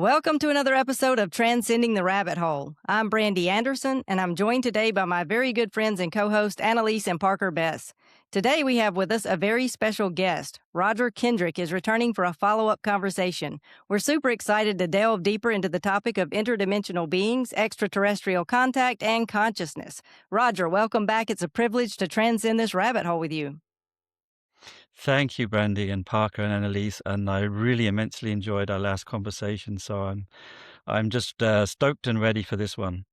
Welcome to another episode of Transcending the Rabbit Hole. I'm Brandy Anderson, and I'm joined today by my very good friends and co-hosts Annalise and Parker Bess. Today we have with us a very special guest. Roger Kendrick is returning for a follow-up conversation. We're super excited to delve deeper into the topic of interdimensional beings, extraterrestrial contact, and consciousness. Roger, welcome back. It's a privilege to transcend this rabbit hole with you. Thank you, Brandy and Parker and Annalise, and I really immensely enjoyed our last conversation. So I'm just stoked and ready for this one.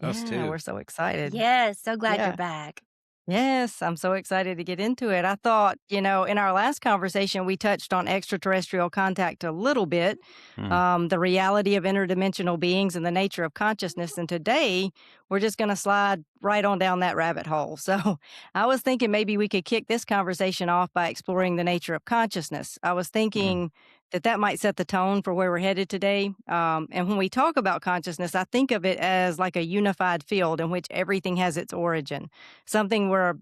Us Yeah, too. we're so excited. Yes, so glad you're Yeah. back. Yes, I'm so excited to get into it. I thought, in our last conversation, we touched on extraterrestrial contact a little bit, the reality of interdimensional beings and the nature of consciousness. And today, we're just going to slide right on down that rabbit hole. So I was thinking maybe we could kick this conversation off by exploring the nature of consciousness. I was thinking that might set the tone for where we're headed today. And when we talk about consciousness, I think of it as like a unified field in which everything has its origin, something we're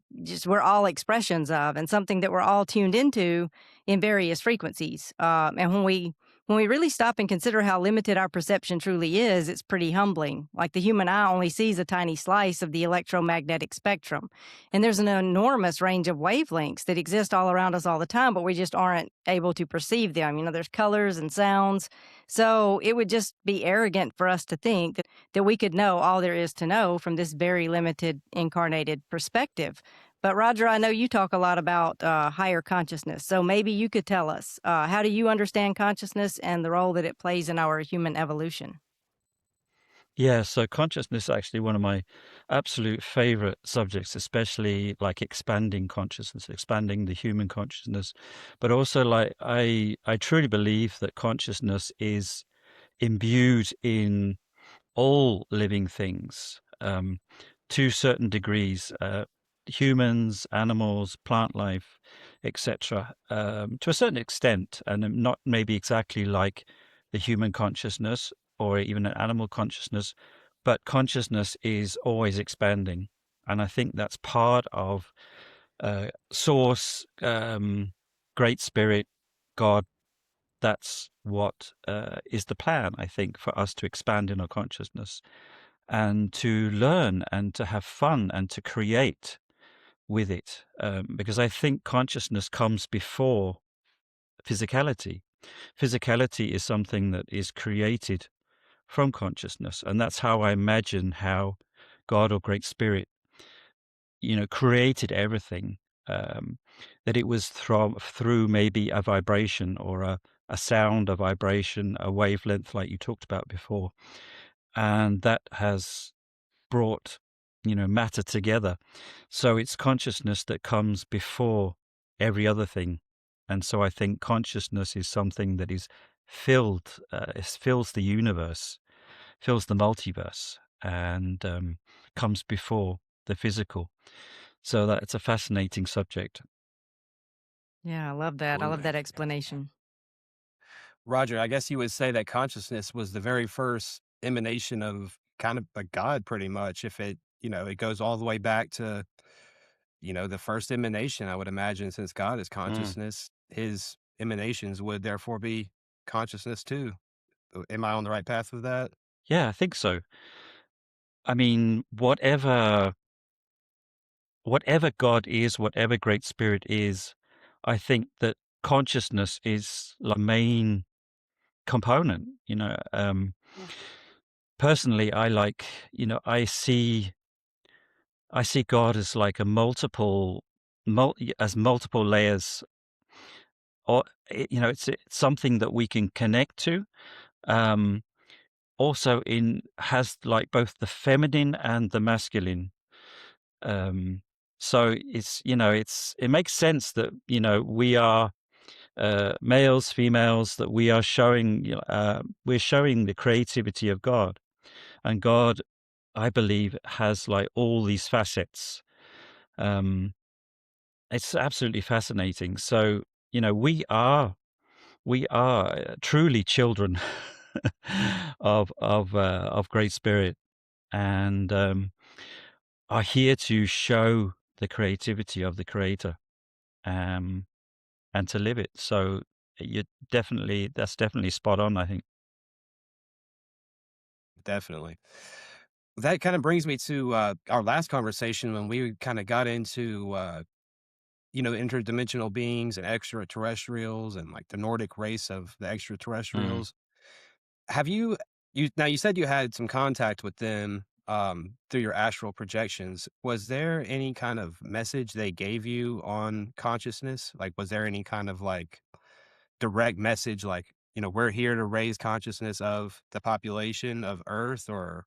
all expressions of, and something that we're all tuned into in various frequencies. And when we really stop and consider how limited our perception truly is, it's pretty humbling. Like the human eye only sees a tiny slice of the electromagnetic spectrum. And there's an enormous range of wavelengths that exist all around us all the time, but we just aren't able to perceive them. There's colors and sounds. So it would just be arrogant for us to think that we could know all there is to know from this very limited incarnated perspective. But Roger, I know you talk a lot about higher consciousness. So maybe you could tell us, how do you understand consciousness and the role that it plays in our human evolution? Yeah, so consciousness is actually one of my absolute favorite subjects, especially like expanding consciousness, expanding the human consciousness. But also like I truly believe that consciousness is imbued in all living things to certain degrees. Humans, animals, plant life, etc., to a certain extent, and not maybe exactly like the human consciousness or even an animal consciousness, but consciousness is always expanding. And I think that's part of Source, Great Spirit, God. That's what is the plan, I think, for us to expand in our consciousness and to learn and to have fun and to create with it, because I think consciousness comes before physicality. Physicality is something that is created from consciousness, and that's how I imagine how God or Great Spirit, created everything. That it was through maybe a vibration or a sound, a vibration, a wavelength, like you talked about before, and that has brought matter together. So it's consciousness that comes before every other thing. And so I think consciousness is something that is filled, it fills the universe, fills the multiverse, and comes before the physical. So that it's a fascinating subject. Yeah, I love that. I Ooh. love that explanation. Roger, I guess you would say that consciousness was the very first emanation of kind of a God, pretty much. If it goes all the way back to, the first emanation, I would imagine, since God is Mm. consciousness, his emanations would therefore be consciousness too. Am I on the right path with that? Yeah, I think so. I mean, whatever God is, whatever Great Spirit is, I think that consciousness is the main component. Personally, I see God as like a multiple layers, or it's something that we can connect to. Um, Also, in has like both the feminine and the masculine. So it makes sense that we are males, females, that we are showing we're showing the creativity of God, and God, I believe, has like all these facets. Um, it's absolutely fascinating. So we are truly children of Great Spirit, and are here to show the creativity of the Creator, um, and to live it. So that's definitely spot on, I think. definitely. That kind of brings me to our last conversation when we kind of got into interdimensional beings and extraterrestrials and like the Nordic race of the Mm. extraterrestrials. Have you now you said you had some contact with them through your astral projections. Was there any kind of message they gave you on consciousness? Like was there any kind of like direct message like, we're here to raise consciousness of the population of Earth or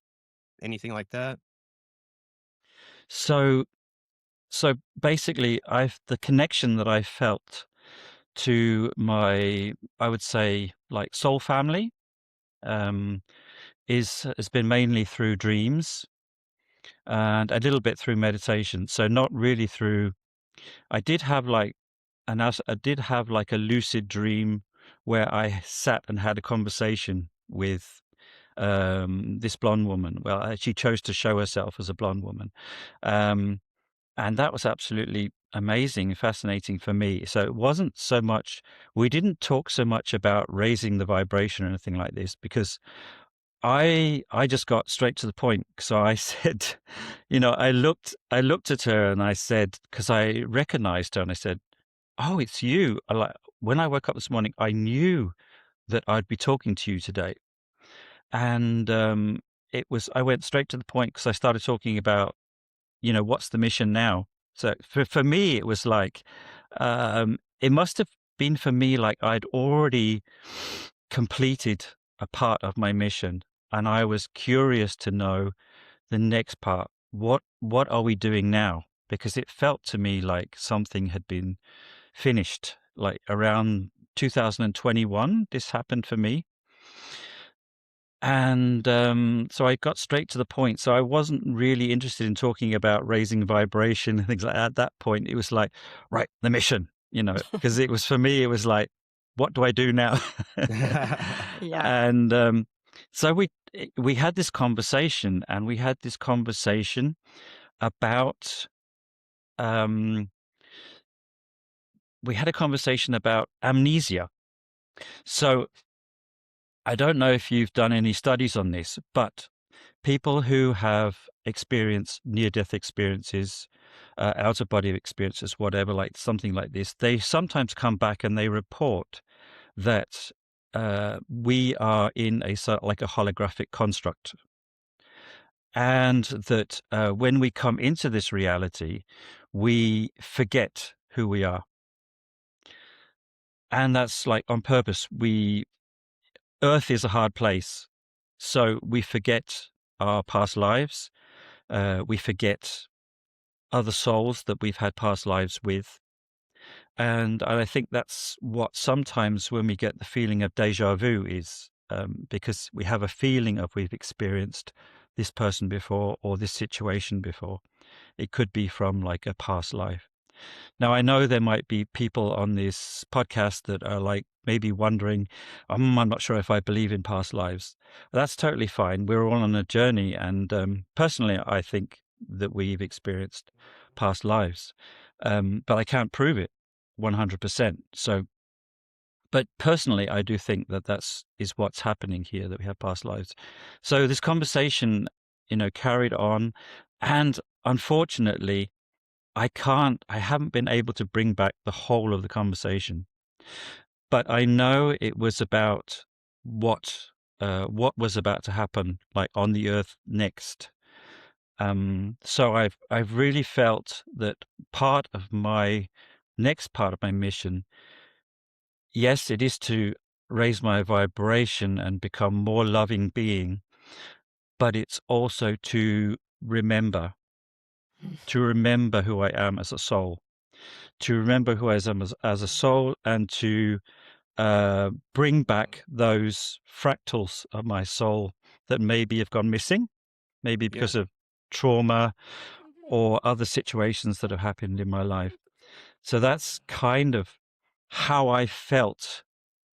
anything like that? So so basically, the connection that I felt to my, I would say, like soul family, um, has been mainly through dreams and a little bit through meditation. So not really through. I did have like I did have like a lucid dream where I sat and had a conversation with this blonde woman. Well, she chose to show herself as a blonde woman. Um, and that was absolutely amazing and fascinating for me. So it wasn't so much, we didn't talk so much about raising the vibration or anything like this because I just got straight to the point. So I said, I looked at her and I said, because I recognized her and I said, "Oh, it's you." When I woke up this morning, I knew that I'd be talking to you today. And I went straight to the point because I started talking about, what's the mission now? So for me, it was like, it must have been for me like I'd already completed a part of my mission, and I was curious to know the next part. What are we doing now? Because it felt to me like something had been finished, like around 2021. This happened for me. And so I got straight to the point. So I wasn't really interested in talking about raising vibration and things like that. At that point, it was like, right, the mission, because it was for me, it was like, what do I do now? Yeah. And so we had this conversation, and we had this conversation about we had a conversation about amnesia. So I don't know if you've done any studies on this, but people who have experienced near-death experiences, out-of-body experiences, whatever, like something like this, they sometimes come back and they report that we are in a sort like a holographic construct, and that when we come into this reality, we forget who we are, and that's like on purpose. Earth is a hard place, so we forget our past lives. We forget other souls that we've had past lives with. And I think that's what sometimes when we get the feeling of deja vu is, because we have a feeling of we've experienced this person before or this situation before. It could be from like a past life. Now, I know there might be people on this podcast that are like maybe wondering, I'm not sure if I believe in past lives. That's totally fine. We're all on a journey. And personally, I think that we've experienced past lives, but I can't prove it 100%. So, but personally, I do think that is what's happening here, that we have past lives. So this conversation, carried on. And unfortunately, I haven't been able to bring back the whole of the conversation, but I know it was about what was about to happen, like on the earth next. So I've really felt that next part of my mission, yes, it is to raise my vibration and become more loving being, but it's also to remember who I am as a soul. To remember who I am as a soul, and to bring back those fractals of my soul that maybe have gone missing, maybe Yeah, because of trauma or other situations that have happened in my life. So that's kind of how I felt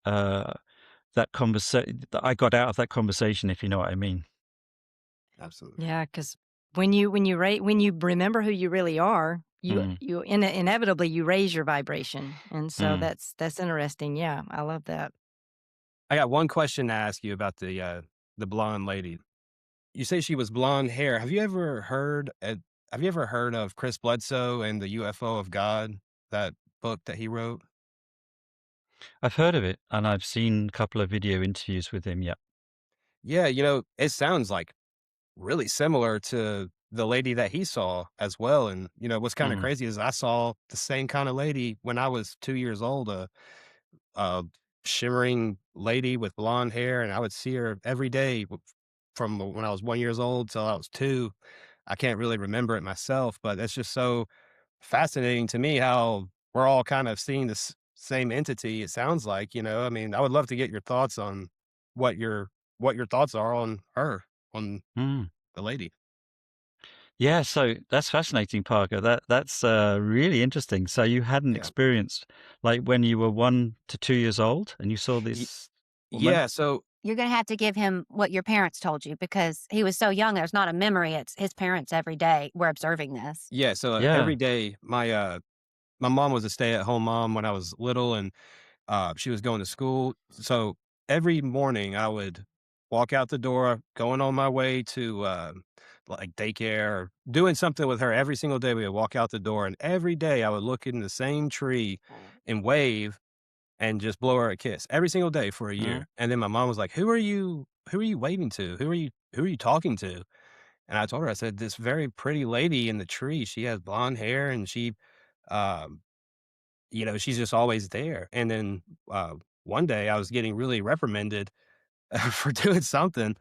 that conversation. I got out of that conversation, if you know what I mean. absolutely. Yeah, because when you remember who you really are, Mm, inevitably you raise your vibration, and so mm. that's interesting. Yeah, I love that. I got one question to ask you about the blonde lady. you say she was blonde hair. Have you ever heard of Chris Bledsoe and the UFO of God, that book that he wrote? I've heard of it, and I've seen a couple of video interviews with him. Yeah. Yeah, it sounds like really similar to the lady that he saw as well. And, what's kind of Mm. crazy is I saw the same kind of lady when I was 2 years old, a shimmering lady with blonde hair, and I would see her every day from when I was 1 years old till I was two. I can't really remember it myself, but it's just so fascinating to me how we're all kind of seeing this same entity. It sounds like, I mean, I would love to get your thoughts on what your what your thoughts are on her, on Mm. the lady. Yeah, so that's fascinating, Parker. That's really interesting. So you had an Yeah. experience like when you were 1 to 2 years old, and you saw Y- this woman. yeah. So You're going to have to give him what your parents told you because he was so young. There's not a memory. It's his parents every day. We're observing this. yeah. So every Yeah. day, my mom was a stay-at-home mom when I was little, and she was going to school. So every morning I would walk out the door, going on my way to like daycare or doing something with her. Every single day we would walk out the door, and every day I would look in the same tree and wave and just blow her a kiss every single day for a Mm. year. And then my mom was like, "Who are you? Who are you waving to? Who are you talking to?" And I told her, I said, "This very pretty lady in the tree. She has blonde hair, and um, she's just always there." And then one day I was getting really reprimanded for doing something,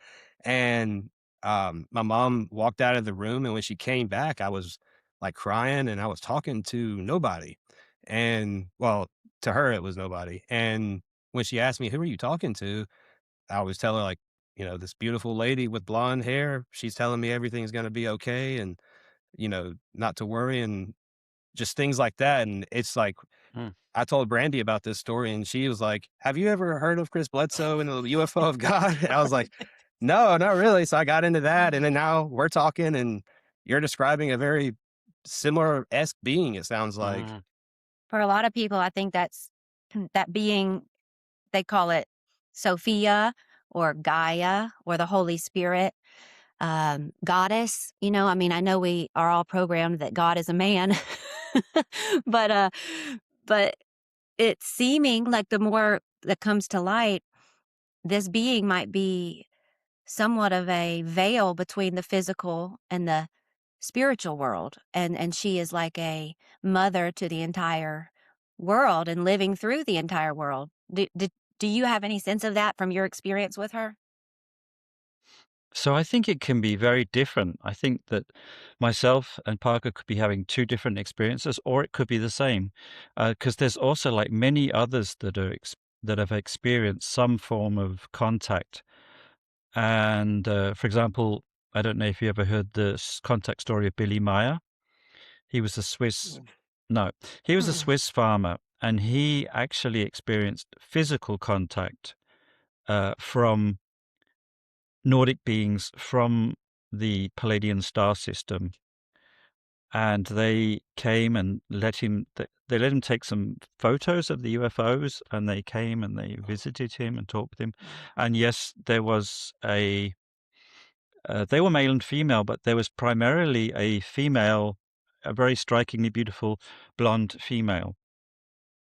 and my mom walked out of the room, and when she came back, I was like crying, and I was talking to nobody, and well, to her it was nobody. And when she asked me, "Who are you talking to?" I always tell her like, this beautiful lady with blonde hair. She's telling me everything's gonna be okay, and not to worry, and just things like that. And it's like Mm. I told Brandy about this story, and she was like, "Have you ever heard of Chris Bledsoe and the UFO of God?" And I was like, "No, not really." So I got into that, and then now we're talking, and you're describing a very similar esque being. It sounds like. Mm. For a lot of people, I think that's that being, they call it Sophia or Gaia or the Holy Spirit, goddess. I mean, I know we are all programmed that God is a man, but, but it's seeming like the more that comes to light, this being might be somewhat of a veil between the physical and the spiritual world. And she is like a mother to the entire world and living through the entire world. Do you have any sense of that from your experience with her? So I think it can be very different. I think that myself and Parker could be having two different experiences, or it could be the same, because there's also like many others that have experienced some form of contact. And for example, I don't know if you ever heard the contact story of Billy Meyer. He was a Swiss, no, he was a Mm-mm. Swiss farmer, and he actually experienced physical contact from Nordic beings from the Palladian star system, and they came and they let him take some photos of the UFOs, and they came and they visited him and talked with him. And yes, there was they were male and female, but there was primarily a female, a very strikingly beautiful blonde female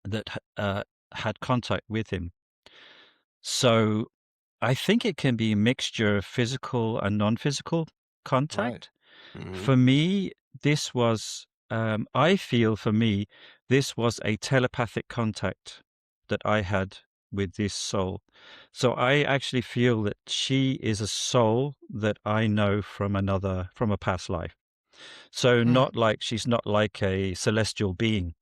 that had contact with him. So I think it can be a mixture of physical and non-physical Right. contact. Hmm. For me, this was, I feel for me, this was a telepathic contact that I had with this soul. So I actually feel that she is a soul that I know from a past life. So Mm. she's not like a celestial being,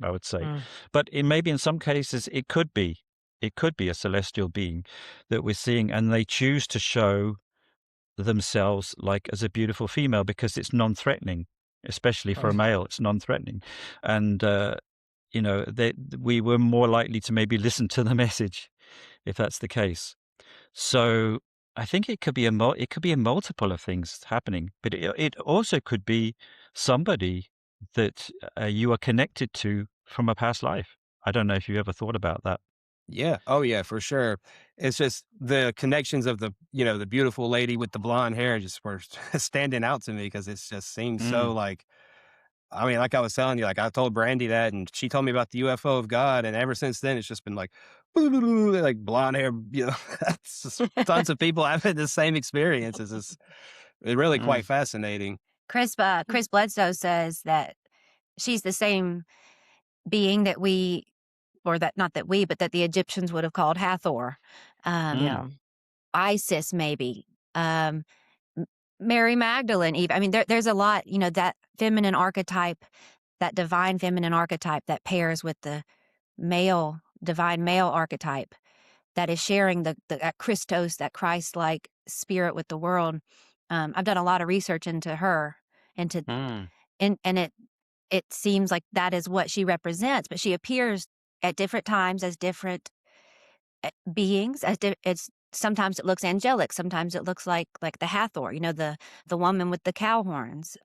I would say. Mm. But maybe in some cases it could be. It could be a celestial being that we're seeing, and they choose to show themselves like as a beautiful female because it's non-threatening, especially for a Right. male. It's non-threatening, and we were more likely to maybe listen to the message if that's the case. So I think it could be it could be a multiple of things happening, but it also could be somebody that you are connected to from a past life. I don't know if you ever thought about that. Yeah. Oh, yeah, for sure. It's just the connections of the beautiful lady with the blonde hair just were standing out to me because it just seems so Mm, like, I mean, like I was telling you, like I told Brandy that, and she told me about the UFO of God, and ever since then, it's just been like, like blonde hair. It's just tons of people having the same experiences. It's really quite mm, fascinating. Chris Bledsoe says that she's the same being that we, or that not that we, but that the Egyptians would have called Hathor, um, mm, Yeah. Isis, maybe, um, M- Mary Magdalene. Even I mean, there's a lot. That feminine archetype, that divine feminine archetype that pairs with the male divine male archetype that is sharing that Christos, that Christ-like spirit with the world. I've done a lot of research into her, into mm, and it seems like that is what she represents, but she appears at different times as different beings. It's sometimes it looks angelic, sometimes it looks like the Hathor, the woman with the cow horns.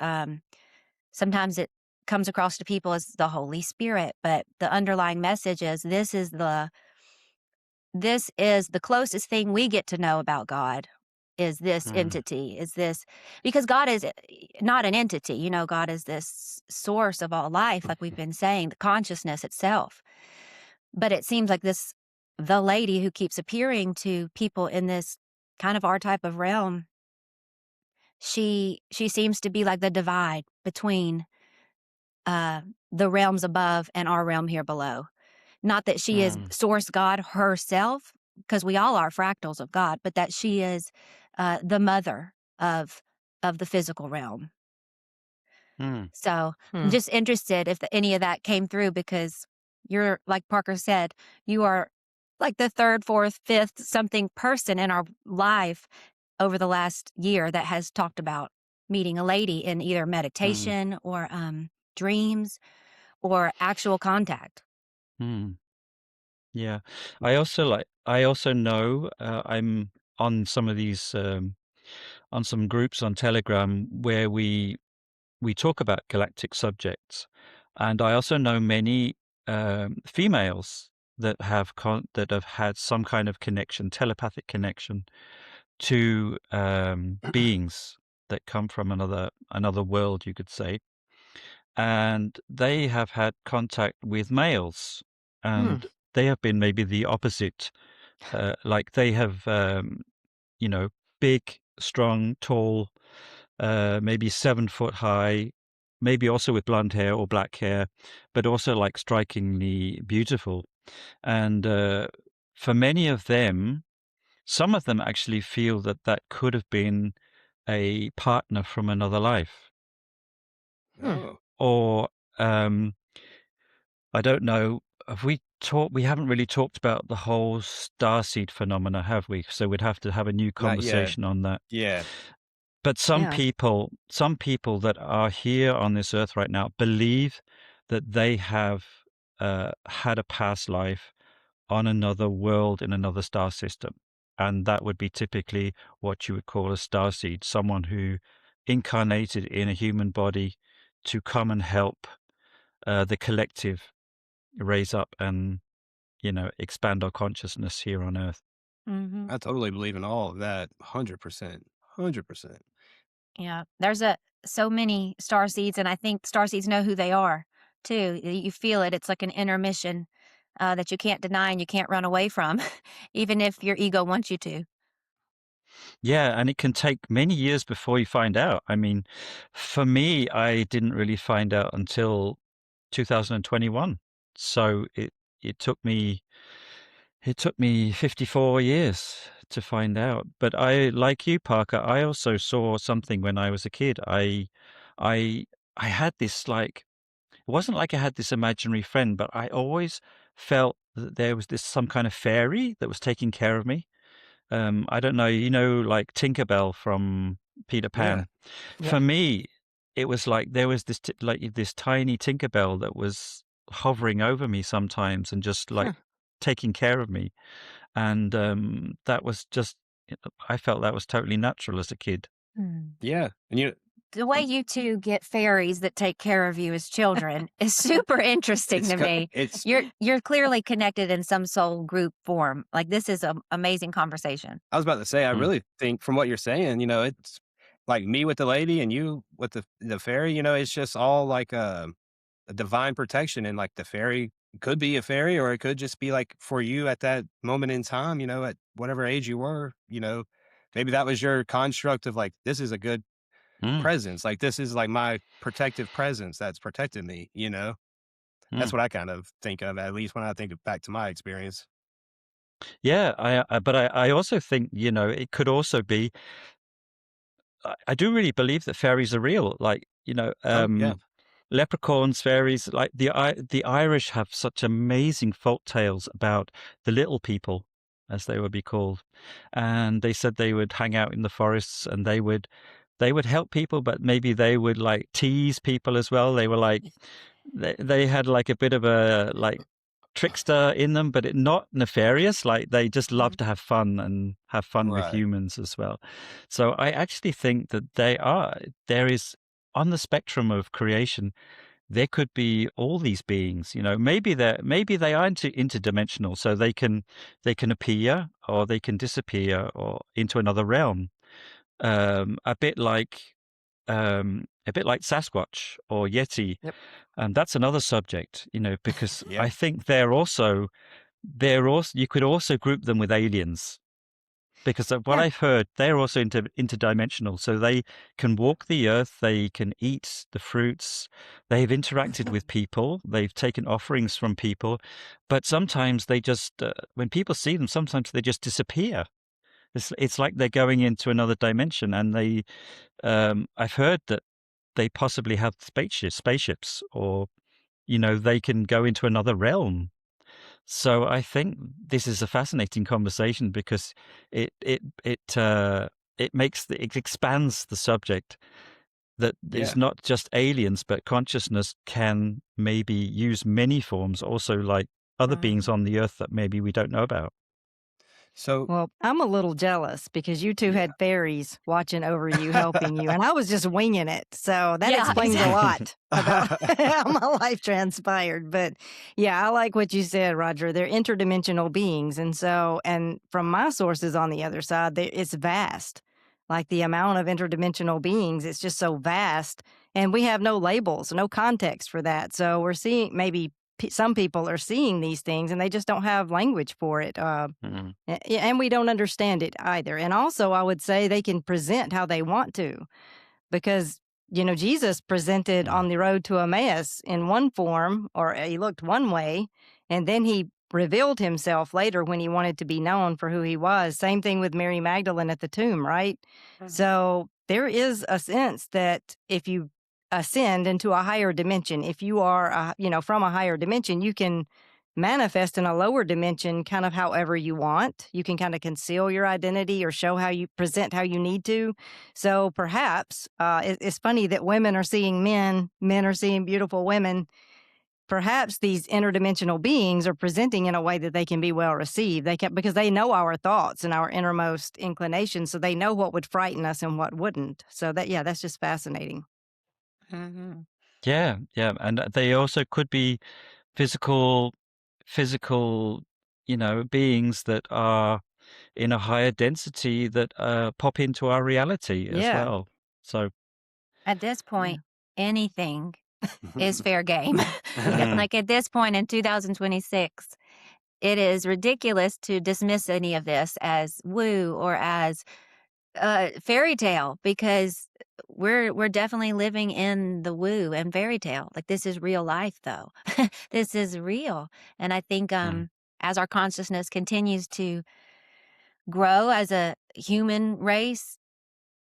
Sometimes it comes across to people as the Holy Spirit, but the underlying message is this is the closest thing we get to know about God is this mm, entity, is this because God is not an entity, God is this source of all life, like we've been saying, the consciousness itself. But it seems like the lady who keeps appearing to people in this kind of our type of realm, she seems to be like the divide between uh the realms above and our realm here below. Not that she is mm, source God herself, because we all are fractals of God, but that she is the mother of the physical realm. mm, So I'm Hmm. just interested if any of that came through because you're, like Parker said, you are like the third, fourth, fifth something person in our life over the last year that has talked about meeting a lady in either mm, meditation or dreams or actual contact. mm. Yeah. I also know I'm on some of these on some groups on Telegram where we talk about galactic subjects, and I also know many females that have had some kind of connection, telepathic connection to beings that come from another world, you could say, and they have had contact with males, Hmm. and they have been maybe the opposite. Like they have, you know, big, strong, tall, maybe 7 foot high, maybe also with blonde hair or black hair, but also like strikingly beautiful. And for many of them, some of them actually feel that that could have been a partner from another life. Hmm. Oh, Or um, I don't know. Have we talked? We haven't really talked about the whole starseed phenomena, have we? So we'd have to have a new not yet. conversation on that. Yeah. But Yeah. some people that are here on this earth right now believe that they have had a past life on another world in another star system, and that would be typically what you would call a starseed, someone who incarnated in a human body to come and help the collective raise up and expand our consciousness here on earth. Hmm. I totally believe in all of that. 100%. 100%. Yeah, there's so many star seeds, and I think star seeds know who they are too. You feel it. It's like an intermission that you can't deny and you can't run away from, even if your ego wants you to. Yeah, and it can take many years before you find out. I mean, for me, I didn't really find out until 2021. So it took me 54 years to find out. But I, like you, Parker, I also saw something when I was a kid. I I had this like it wasn't like I had this imaginary friend, but I always felt that there was this some kind of fairy that was taking care of me. I don't know, like Tinkerbell from Peter Yeah. Pan. Yep. For me, it was like there was like this tiny Tinkerbell that was hovering over me sometimes and just like Huh. taking care of me. And that was just, I felt that was totally natural as a kid. Hmm. Yeah. And the way you two get fairies that take care of you as children is super interesting to me. You're clearly connected in some soul group form. Like, this is an amazing conversation. I was about to say, I really think from what you're saying, it's like me with the lady and you with the fairy, it's just all like a divine protection. And like the fairy could be a fairy, or it could just be like for you at that moment in time, at whatever age you were, maybe that was your construct of like, this is a good presence. Like, this is like my protective presence that's protected me, That's what I kind of think of, at least when I think back to my experience. Yeah, but I also think, it could also be, I do really believe that fairies are real. Like, Oh, yeah. leprechauns, fairies, like the Irish have such amazing folk tales about the little people, as they would be called. And they said they would hang out in the forests and they would help people, but maybe they would like tease people as well. They were like, they had like a bit of a like trickster in them, but not nefarious. Like, they just love to have fun and have fun with Right. humans as well. So I actually think that there is, on the spectrum of creation, there could be all these beings. Maybe they are interdimensional, so they can appear or they can disappear or into another realm. A bit like Sasquatch or Yeti. Yep. That's another subject, because Yeah. I think you could also group them with aliens, because of what Yeah. I've heard, they're also interdimensional. So they can walk the earth, they can eat the fruits, they've interacted with people, they've taken offerings from people, but sometimes they just, when people see them, sometimes they just disappear. It's like they're going into another dimension, and I've heard that they possibly have spaceships, or they can go into another realm. So I think this is a fascinating conversation, because it expands the subject, that Yeah. it's not just aliens, but consciousness can maybe use many forms, also like other beings on the earth that maybe we don't know about. So, Well, I'm a little jealous because you two yeah. had fairies watching over you, helping you, and I was just winging it. So that Yeah, explains a exactly. lot about how my life transpired. But yeah, I like what you said, Roger. They're interdimensional beings. And from my sources on the other side, it's vast. Like the amount of interdimensional beings, it's just so vast. And we have no labels, no context for that. So we're seeing maybe some people are seeing these things and they just don't have language for it. And we don't understand it either. And also, I would say they can present how they want to, because, Jesus presented on the road to Emmaus in one form, or he looked one way, and then he revealed himself later when he wanted to be known for who he was. Same thing with Mary Magdalene at the tomb, right? So there is a sense that if you ascend into a higher dimension, if you are, from a higher dimension, you can manifest in a lower dimension kind of however you want. You can kind of conceal your identity or show how you present how you need to. So perhaps it's funny that women are seeing men are seeing beautiful women. Perhaps these interdimensional beings are presenting in a way that they can be well received. Because they know our thoughts and our innermost inclinations, so they know what would frighten us and what wouldn't. So that's just fascinating. Yeah, and they also could be physical, beings that are in a higher density that pop into our reality as Yeah. well. So At this point, anything is fair game. Like, at this point in 2026, it is ridiculous to dismiss any of this as woo or as fairy tale, because we're definitely living in the woo and fairy tale. Like, this is real life, though. This is real. And I think as our consciousness continues to grow as a human race,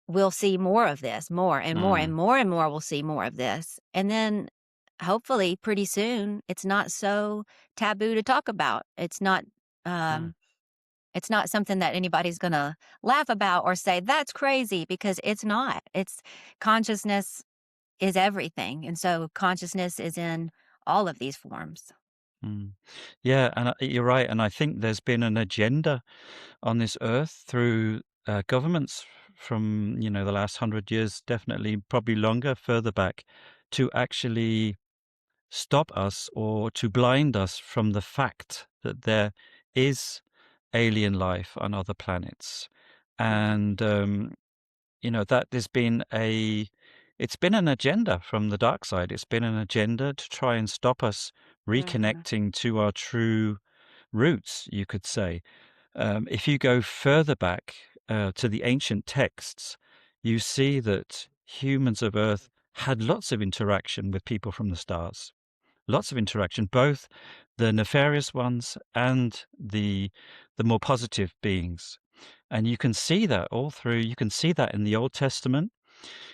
we'll see more of this, more and more and more and more. We'll see more of this. And then hopefully pretty soon it's not so taboo to talk about. It's not something that anybody's going to laugh about or say that's crazy, because it's not. It's consciousness is everything. And so consciousness is in all of these forms. Yeah, and you're right. And I think there's been an agenda on this earth through governments from the last 100 years, definitely, probably longer, further back, to actually stop us or to blind us from the fact that there is alien life on other planets. And that it's been an agenda from the dark side. It's been an agenda to try and stop us reconnecting to our true roots, you could say. If you go further back to the ancient texts, you see that humans of Earth had lots of interaction with people from the stars. Lots of interaction, both the nefarious ones and the more positive beings. And you can see that all through. You can see that in the Old Testament.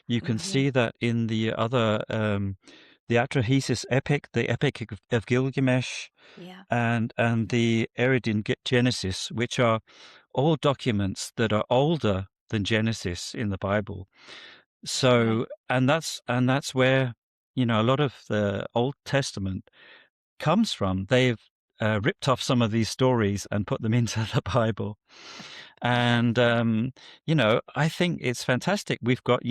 You can see that in the other, the Atrahasis epic, the Epic of Gilgamesh, Yeah. and the Eridan Genesis, which are all documents that are older than Genesis in the Bible. So, and that's where a lot of the Old Testament comes from. They've ripped off some of these stories and put them into the Bible. And I think it's fantastic. We've got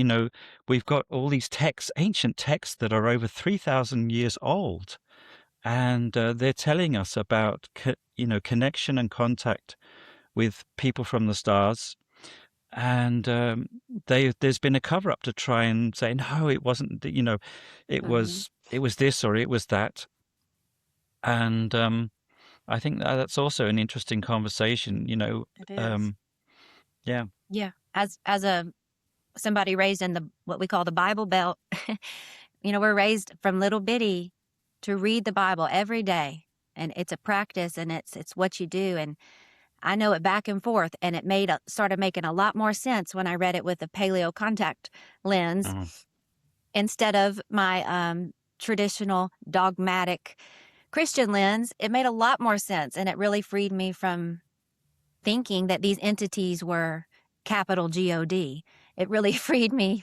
all these texts, ancient texts that are over 3,000 years old, and they're telling us about connection and contact with people from the stars. And there's been a cover up to try and say, no, it wasn't. It was this or it was that. And I think that's also an interesting conversation. It is. Yeah. Yeah. As somebody raised in what we call the Bible Belt, we're raised from little bitty to read the Bible every day, and it's a practice, and it's what you do. And I know it back and forth, and it started making a lot more sense when I read it with a paleo contact lens instead of my traditional dogmatic Christian lens. It made a lot more sense, and it really freed me from thinking that these entities were capital God. It really freed me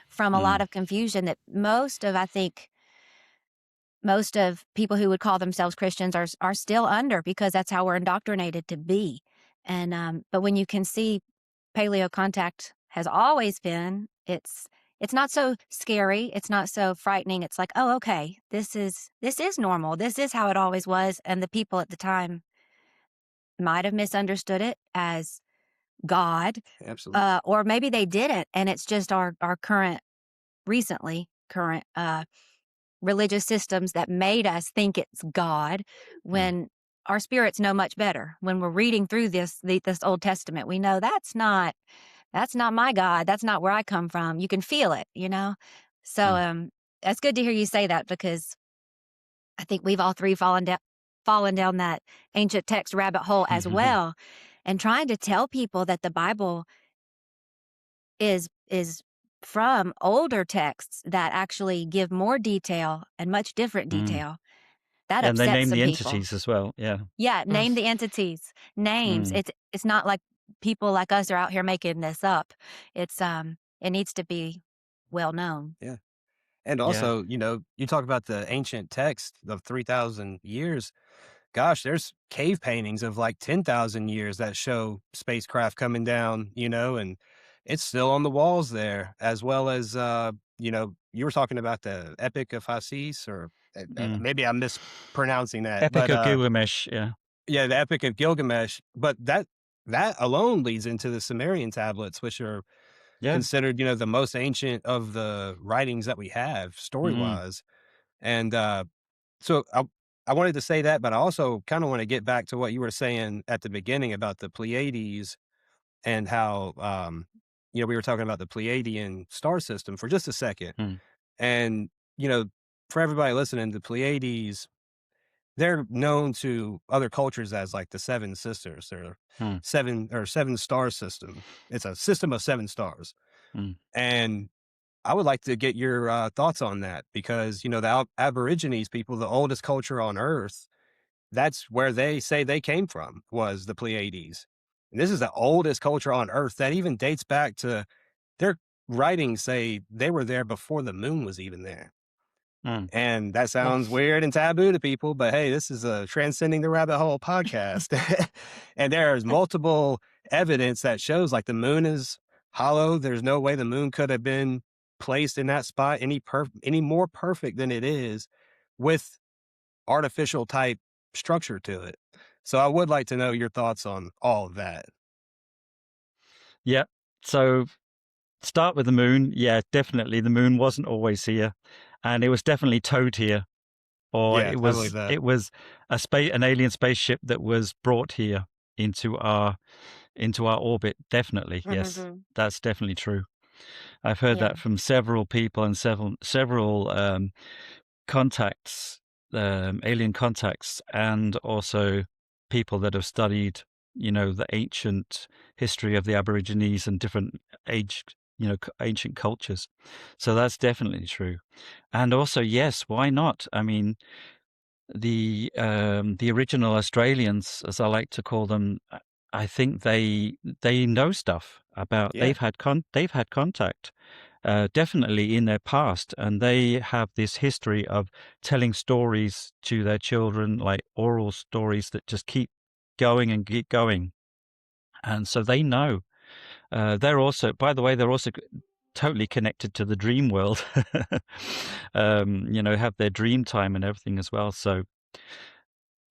from a lot of confusion that most of people who would call themselves Christians are still under, because that's how we're indoctrinated to be. And but when you can see paleo contact has always been, it's not so scary, it's not so frightening. It's like, oh, okay, this is normal. This is how it always was. And the people at the time might have misunderstood it as God. Absolutely. Or maybe they didn't, and it's just our current religious systems that made us think it's God, when our spirits know much better. When we're reading through this Old Testament, we know that's not my God. That's not where I come from. You can feel it, So it's good to hear you say that, because I think we've all three fallen down that ancient text rabbit hole as well, and trying to tell people that the Bible is from older texts that actually give more detail and much different detail. That and they upsets name some the people. entities as well. Yeah, name the entities. Names. It's not like people like us are out here making this up. It's it needs to be well known. Yeah. And also, you talk about the ancient text of 3,000 years. Gosh, there's cave paintings of like 10,000 years that show spacecraft coming down, and it's still on the walls there, as well as, you were talking about the Epic of Hasis, or maybe I'm mispronouncing that. Epic but of Gilgamesh, yeah, the Epic of Gilgamesh. But that alone leads into the Sumerian tablets, which are considered, the most ancient of the writings that we have story-wise. And so I wanted to say that, but I also kind of want to get back to what you were saying at the beginning about the Pleiades, and how, we were talking about the Pleiadian star system for just a second. And, for everybody listening, the Pleiades, they're known to other cultures as like the Seven Sisters, or seven star system. It's a system of 7 stars. And I would like to get your thoughts on that, because, the Aborigines people, the oldest culture on Earth, that's where they say they came from, was the Pleiades. And this is the oldest culture on Earth that even dates back to, their writings say they were there before the moon was even there. And that sounds weird and taboo to people, but hey, this is a Transcending the Rabbit Hole podcast. And there's multiple evidence that shows like the moon is hollow. There's no way the moon could have been placed in that spot any more perfect than it is, with artificial type structure to it. So I would like to know your thoughts on all of that. Yeah. So start with the moon. Yeah, definitely. The moon wasn't always here, and it was definitely towed here, or Yeah, I believe that. it was an alien spaceship that was brought here into our orbit. Definitely, yes, Mm-hmm. that's definitely true. I've heard Yeah. that from several people and several contacts, alien contacts, and also people that have studied, the ancient history of the Aborigines and different ancient cultures. So that's definitely true. And also, yes, why not? I mean, the original Australians, as I like to call them, I think they know stuff about. Yeah, They've had contact, definitely in their past, and they have this history of telling stories to their children, like oral stories that just keep going and keep going. And so they know. They're also, by the way, they're also totally connected to the dream world. Have their dream time and everything as well. So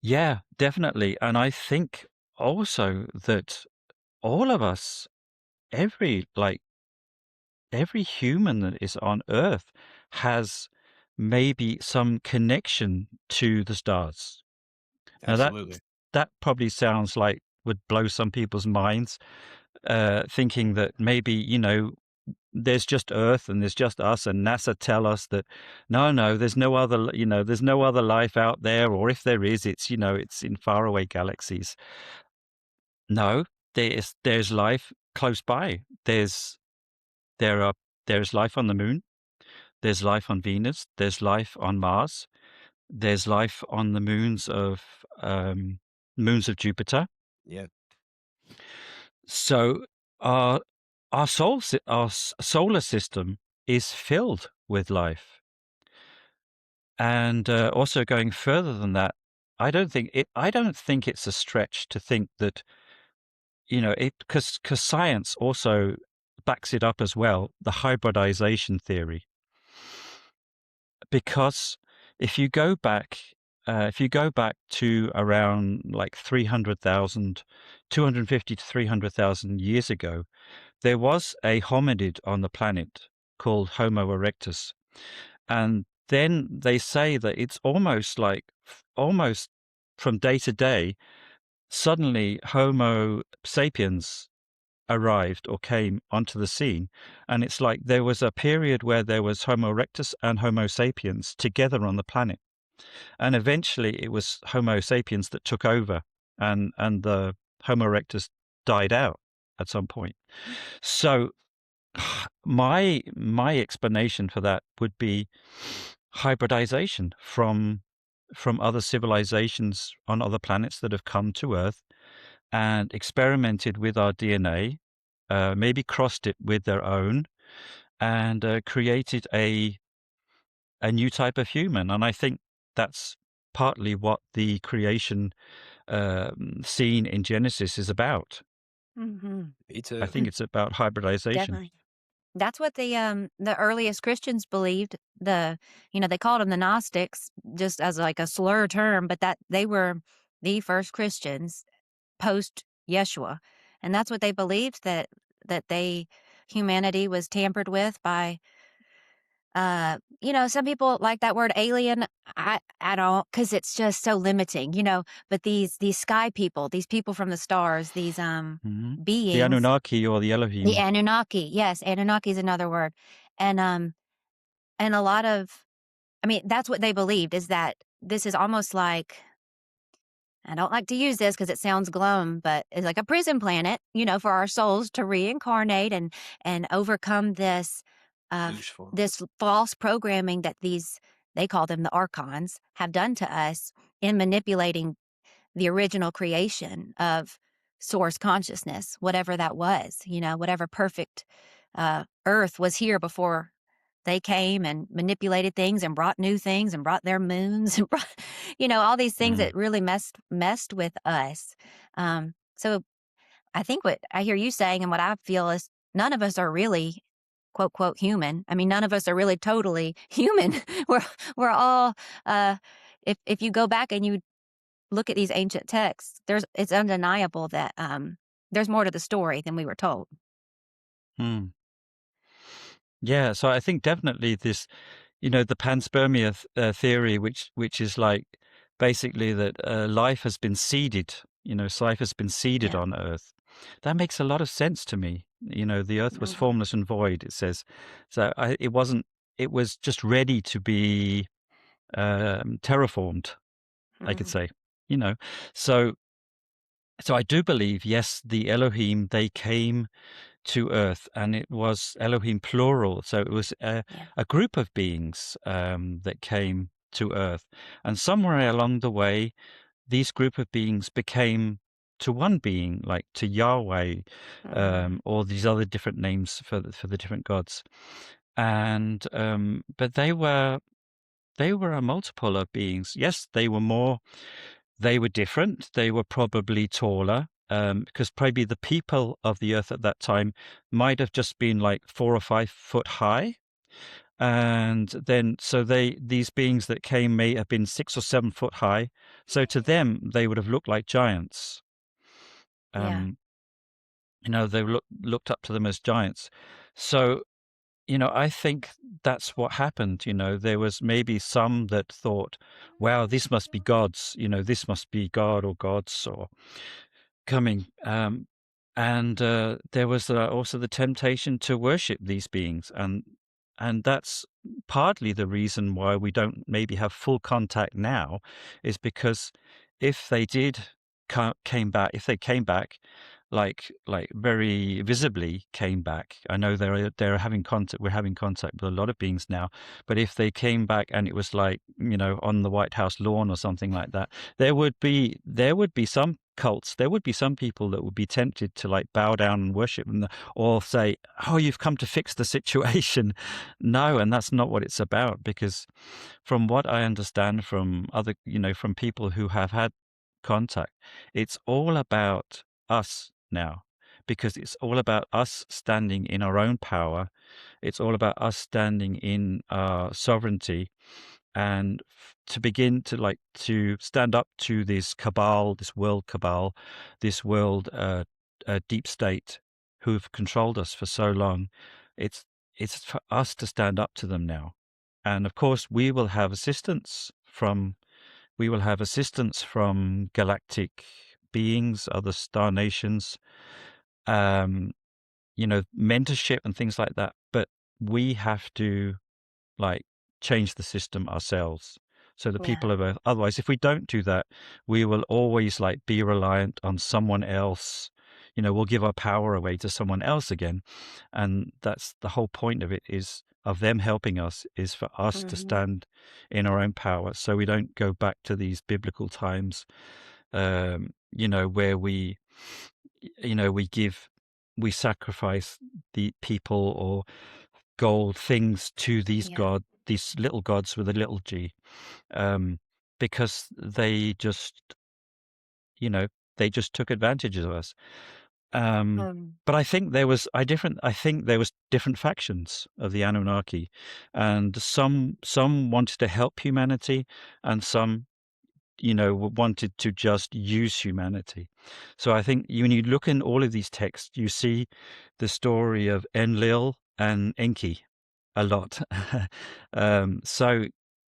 yeah, definitely. And I think also that all of us, every human that is on Earth has maybe some connection to the stars. Now absolutely. that probably sounds like would blow some people's minds, thinking that maybe, there's just Earth and there's just us, and NASA tell us that no, there's no other, there's no other life out there, or if there is, it's, it's in faraway galaxies. No, there's life close by. There's life on the moon. There's life on Venus. There's life on Mars. There's life on the moons of Jupiter. Yeah, So our solar system is filled with life. And also going further than that, I don't think it's a stretch to think that, because science also backs it up as well, the hybridization theory. Because if you go back to around like 250 to 300,000 years ago, there was a hominid on the planet called Homo erectus. And then they say that it's almost from day to day, suddenly Homo sapiens arrived or came onto the scene. And it's like there was a period where there was Homo erectus and Homo sapiens together on the planet. And eventually it was Homo sapiens that took over, and the Homo erectus died out at some point. So my explanation for that would be hybridization from other civilizations on other planets that have come to Earth and experimented with our DNA, maybe crossed it with their own, and created a new type of human. And I think that's partly what the creation scene in Genesis is about. Mm-hmm. me too. I think it's about hybridization. Definitely. That's what the earliest Christians believed. They called them the Gnostics just as like a slur term, but that they were the first Christians post Yeshua, and that's what they believed, that humanity was tampered with by. Some people like that word alien. I don't, because it's just so limiting. But these sky people, these people from the stars, these The beings, Anunnaki or the Elohim. the Anunnaki. Yes, Anunnaki is another word, and a lot of, that's what they believed, is that this is almost like, I don't like to use this because it sounds glum, but it's like a prison planet, for our souls to reincarnate and overcome this Useful. this false programming that they call them the archons, have done to us in manipulating the original creation of source consciousness, whatever that was, whatever perfect earth was here before they came and manipulated things and brought new things and brought their moons and brought, all these things that really messed with us. So I think what I hear you saying and what I feel is none of us are really quote quote human. I mean, none of us are really totally human. We're all if you go back and you look at these ancient texts, it's undeniable that there's more to the story than we were told. Hmm. Yeah, so I think definitely this, the panspermia theory, which is like basically that life has been seeded, life has been seeded Yeah. on Earth. That makes a lot of sense to me. The Earth was Mhm. formless and void, it says. So it wasn't, it was just ready to be terraformed, I could Mhm. say, you know. So I do believe, yes, the Elohim, they came to Earth, and it was Elohim plural. So it was Yeah. a group of beings that came to Earth. And somewhere along the way, these group of beings became to one being, like to Yahweh, Mhm. or these other different names for the different gods. And but they were a multiple of beings. Yes, they were different. They were probably taller, because probably the people of the earth at that time might have just been like 4 or 5 foot high. And then, so these beings that came may have been 6 or 7 foot high. So to them, they would have looked like giants. Yeah. They looked up to them as giants. So, I think that's what happened. There was maybe some that thought, wow, this must be gods, this must be God or gods or coming. And there was also the temptation to worship these beings. And that's partly the reason why we don't maybe have full contact now, is because if they came back, like very visibly came back. I know they're having contact. We're having contact with a lot of beings now, but if they came back and it was like on the White House lawn or something like that, there would be some cults. There would be some people that would be tempted to like bow down and worship them, or say, "Oh, you've come to fix the situation." No, and that's not what it's about. Because from what I understand from other, from people who have had contact, it's all about us now, because it's all about us standing in our own power. It's all about us standing in our sovereignty, and to begin to stand up to this cabal, this world cabal, this world deep state who've controlled us for so long. It's for us to stand up to them now. And of course, we will have assistance from galactic beings, other star nations, mentorship and things like that. But we have to like change the system ourselves. So the Yeah. people of Earth. Otherwise, if we don't do that, we will always like be reliant on someone else. We'll give our power away to someone else again, and that's the whole point of it. Is of them helping us is for us to Mhm. stand in our own power, so we don't go back to these biblical times, where we sacrifice the people or gold things to these Yeah. these little gods with a little g, because they just took advantage of us. But I think there was different factions of the Anunnaki, and some wanted to help humanity, and some wanted to just use humanity. So I think when you look in all of these texts, you see the story of Enlil and Enki a lot. So,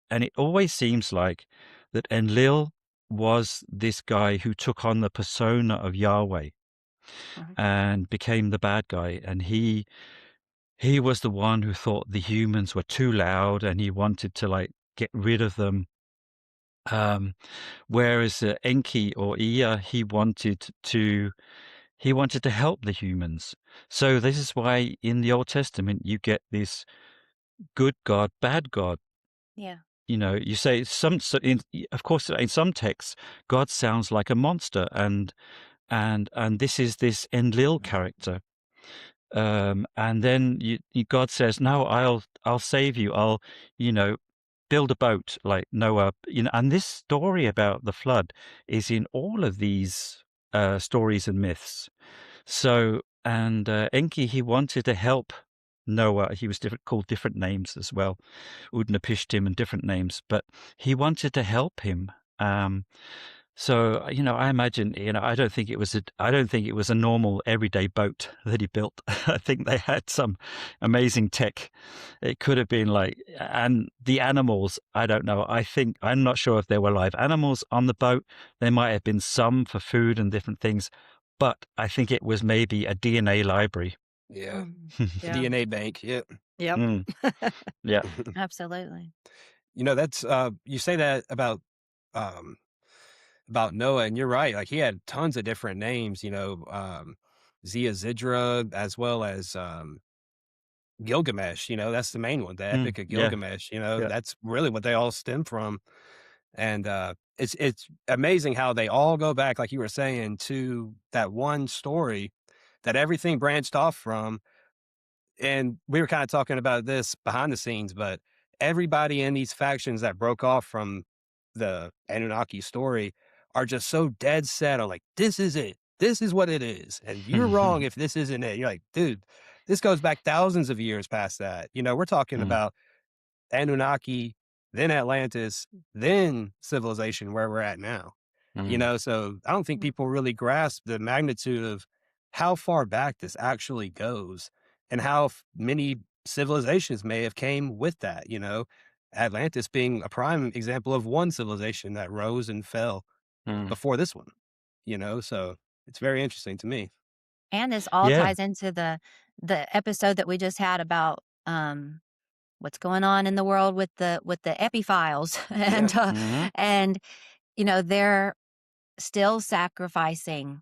and it always seems like that Enlil was this guy who took on the persona of Yahweh Mhm. and became the bad guy. And he was the one who thought the humans were too loud, and he wanted to like get rid of them. Whereas Enki or Ea, he wanted to help the humans. So this is why in the Old Testament you get this good God, bad God. Yeah. You say of course, in some texts, God sounds like a monster, and this is this Enlil character. And then God says, "No, I'll save you. I'll, build a boat like Noah." And this story about the flood is in all of these stories and myths. So, and Enki, he wanted to help Noah. He was called different names as well, Udnapishtim and different names, but he wanted to help him. So I imagine I don't think it was a normal everyday boat that he built. I think they had some amazing tech. It could have been and the animals, I don't know. I'm not sure if there were live animals on the boat. There might have been some for food and different things, but I think it was maybe a DNA library. Yeah. Yeah. DNA bank. Yeah. Yep. Yeah. Absolutely. That's you say that about Noah, and you're right. Like, he had tons of different names, Zia Zidra, as well as Gilgamesh. That's the main one, the Epic of Yeah. Gilgamesh. Yeah. That's really what they all stem from. And it's amazing how they all go back, like you were saying, to that one story that everything branched off from. And we were kind of talking about this behind the scenes, but everybody in these factions that broke off from the Anunnaki story are just so dead set on, like, this is it. This is what it is. And you're wrong if this isn't it. You're like, dude, this goes back thousands of years past that. We're talking about Anunnaki, then Atlantis, then civilization, where we're at now. So I don't think people really grasp the magnitude of how far back this actually goes, and how many civilizations may have came with that. Atlantis being a prime example of one civilization that rose and fell before this one. So it's very interesting to me. And this all Yeah. ties into the episode that we just had about what's going on in the world with the epiphiles. And and they're still sacrificing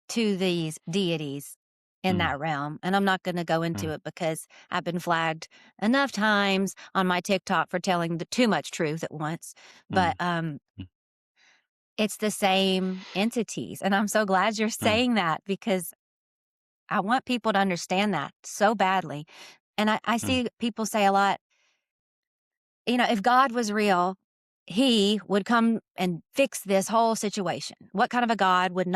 to these deities in that realm. And I'm not going to go into it because I've been flagged enough times on my TikTok for telling too much truth at once. But it's the same entities. And I'm so glad you're saying that, because I want people to understand that so badly. And I see people say a lot, if God was real, he would come and fix this whole situation. What kind of a God would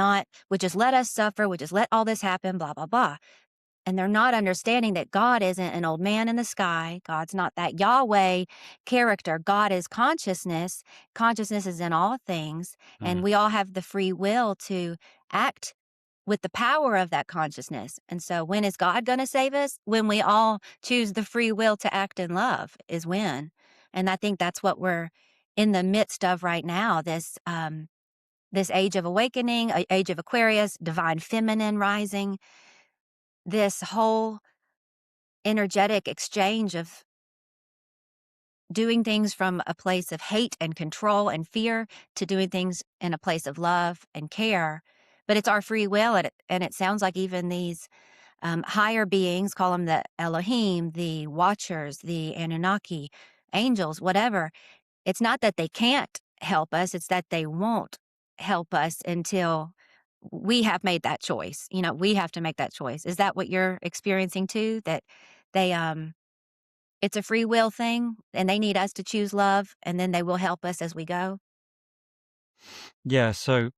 just let us suffer, would just let all this happen, blah, blah, blah. And they're not understanding that God isn't an old man in the sky. God's not that Yahweh character. God is consciousness. Consciousness is in all things. And we all have the free will to act with the power of that consciousness. And so when is God going to save us? When we all choose the free will to act in love is when. And I think that's what we're in the midst of right now, this age of awakening, age of Aquarius, divine feminine rising, this whole energetic exchange of doing things from a place of hate and control and fear to doing things in a place of love and care. But it's our free will, and it sounds like even these higher beings, call them the Elohim, the Watchers, the Anunnaki, angels, whatever. It's not that they can't help us, it's that they won't help us until we have made that choice. We have to make that choice. Is that what you're experiencing too? That they, it's a free will thing, and they need us to choose love, and then they will help us as we go? Yeah, so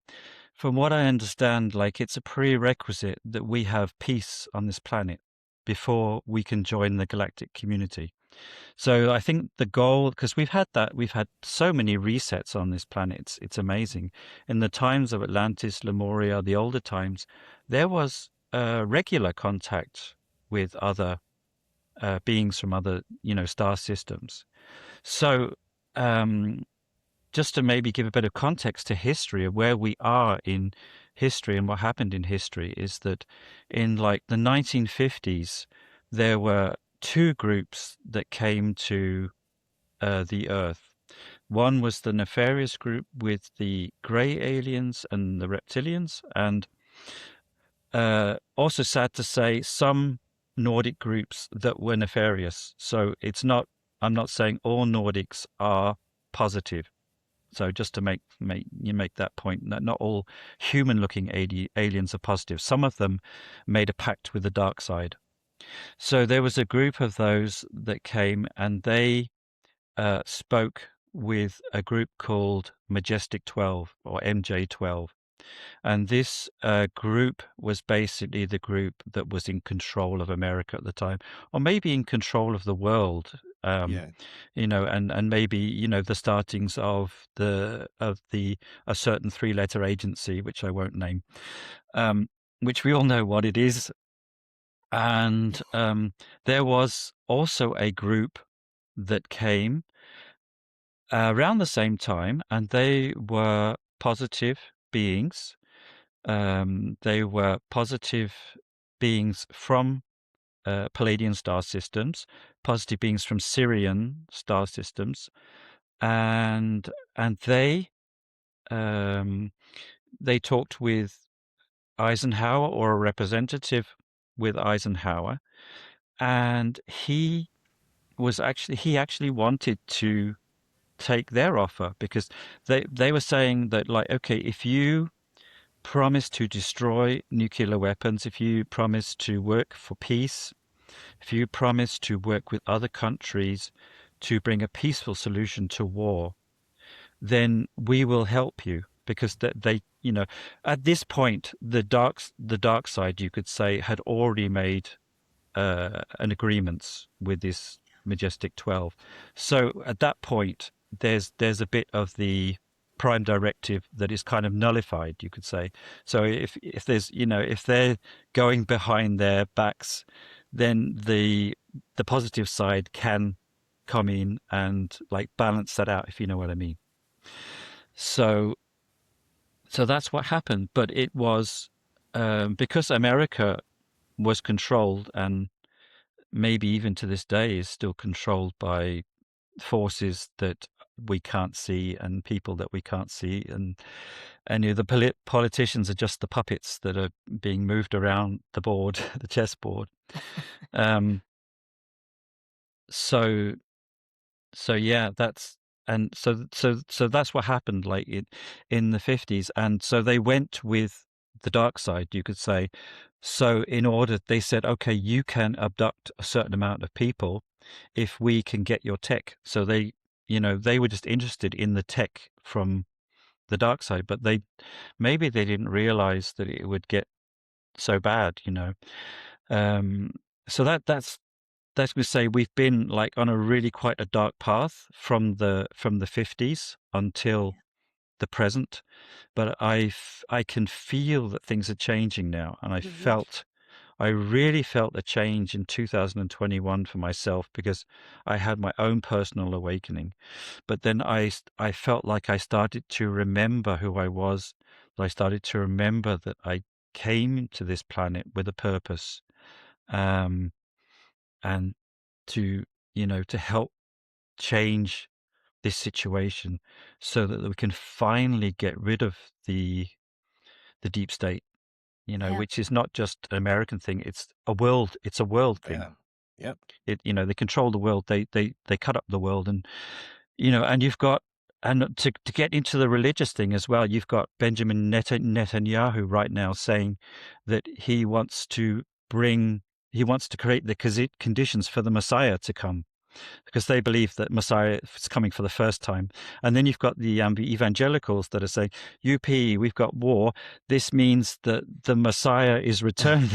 from what I understand, it's a prerequisite that we have peace on this planet before we can join the galactic community. So I think the goal, because we've had so many resets on this planet, it's amazing. In the times of Atlantis, Lemuria, the older times, there was regular contact with other beings from other, star systems. So just to maybe give a bit of context to history of where we are in history and what happened in history, is that in the 1950s, there were two groups that came to the Earth. One was the nefarious group with the grey aliens and the reptilians, and also sad to say, some Nordic groups that were nefarious. So I'm not saying all Nordics are positive. So just to make that point, that not all human-looking aliens are positive. Some of them made a pact with the dark side. So there was a group of those that came, and they spoke with a group called Majestic 12 or MJ 12. And this group was basically the group that was in control of America at the time, or maybe in control of the world. Yeah. And maybe the startings of a certain 3-letter agency, which I won't name, which we all know what it is. And there was also a group that came around the same time, and they were positive beings. They were positive beings from Palladian star systems, positive beings from Syrian star systems, and they talked with Eisenhower, or a representative with Eisenhower, and he actually wanted to take their offer, because they were saying that, like, okay, if you promise to destroy nuclear weapons, if you promise to work for peace, if you promise to work with other countries to bring a peaceful solution to war, then we will help you. Because they at this point, the dark side, you could say, had already made an agreement with this Majestic 12. So at that point, there's a bit of the prime directive that is kind of nullified, you could say. So if there's if they're going behind their backs, then the positive side can come in and, like, balance that out, if you know what I mean. So that's what happened. But it was because America was controlled, and maybe even to this day is still controlled by forces that we can't see and people that we can't see, and the politicians are just the puppets that are being moved around the board, the chessboard. So yeah, that's what happened, like, in the 50s. And so they went with the dark side, you could say. So they said, okay, you can abduct a certain amount of people if we can get your tech. So they were just interested in the tech from the dark side, but maybe they didn't realize that it would get so bad. So that's going to say we've been, like, on a really quite a dark path from the 50s until the present. But I can feel that things are changing now, and I really felt a change in 2021 for myself, because I had my own personal awakening. But then I felt like I started to remember who I was. I started to remember that I came to this planet with a purpose, and to help change this situation, so that we can finally get rid of the deep state, which is not just an American thing. It's a world thing. Yeah. Yep. They control the world. They cut up the world, and and you've got, and to get into the religious thing as well, you've got Benjamin Netanyahu right now saying that he wants to create the conditions for the Messiah to come, because they believe that Messiah is coming for the first time. And then you've got the evangelicals that are saying, we've got war. This means that the Messiah is returning.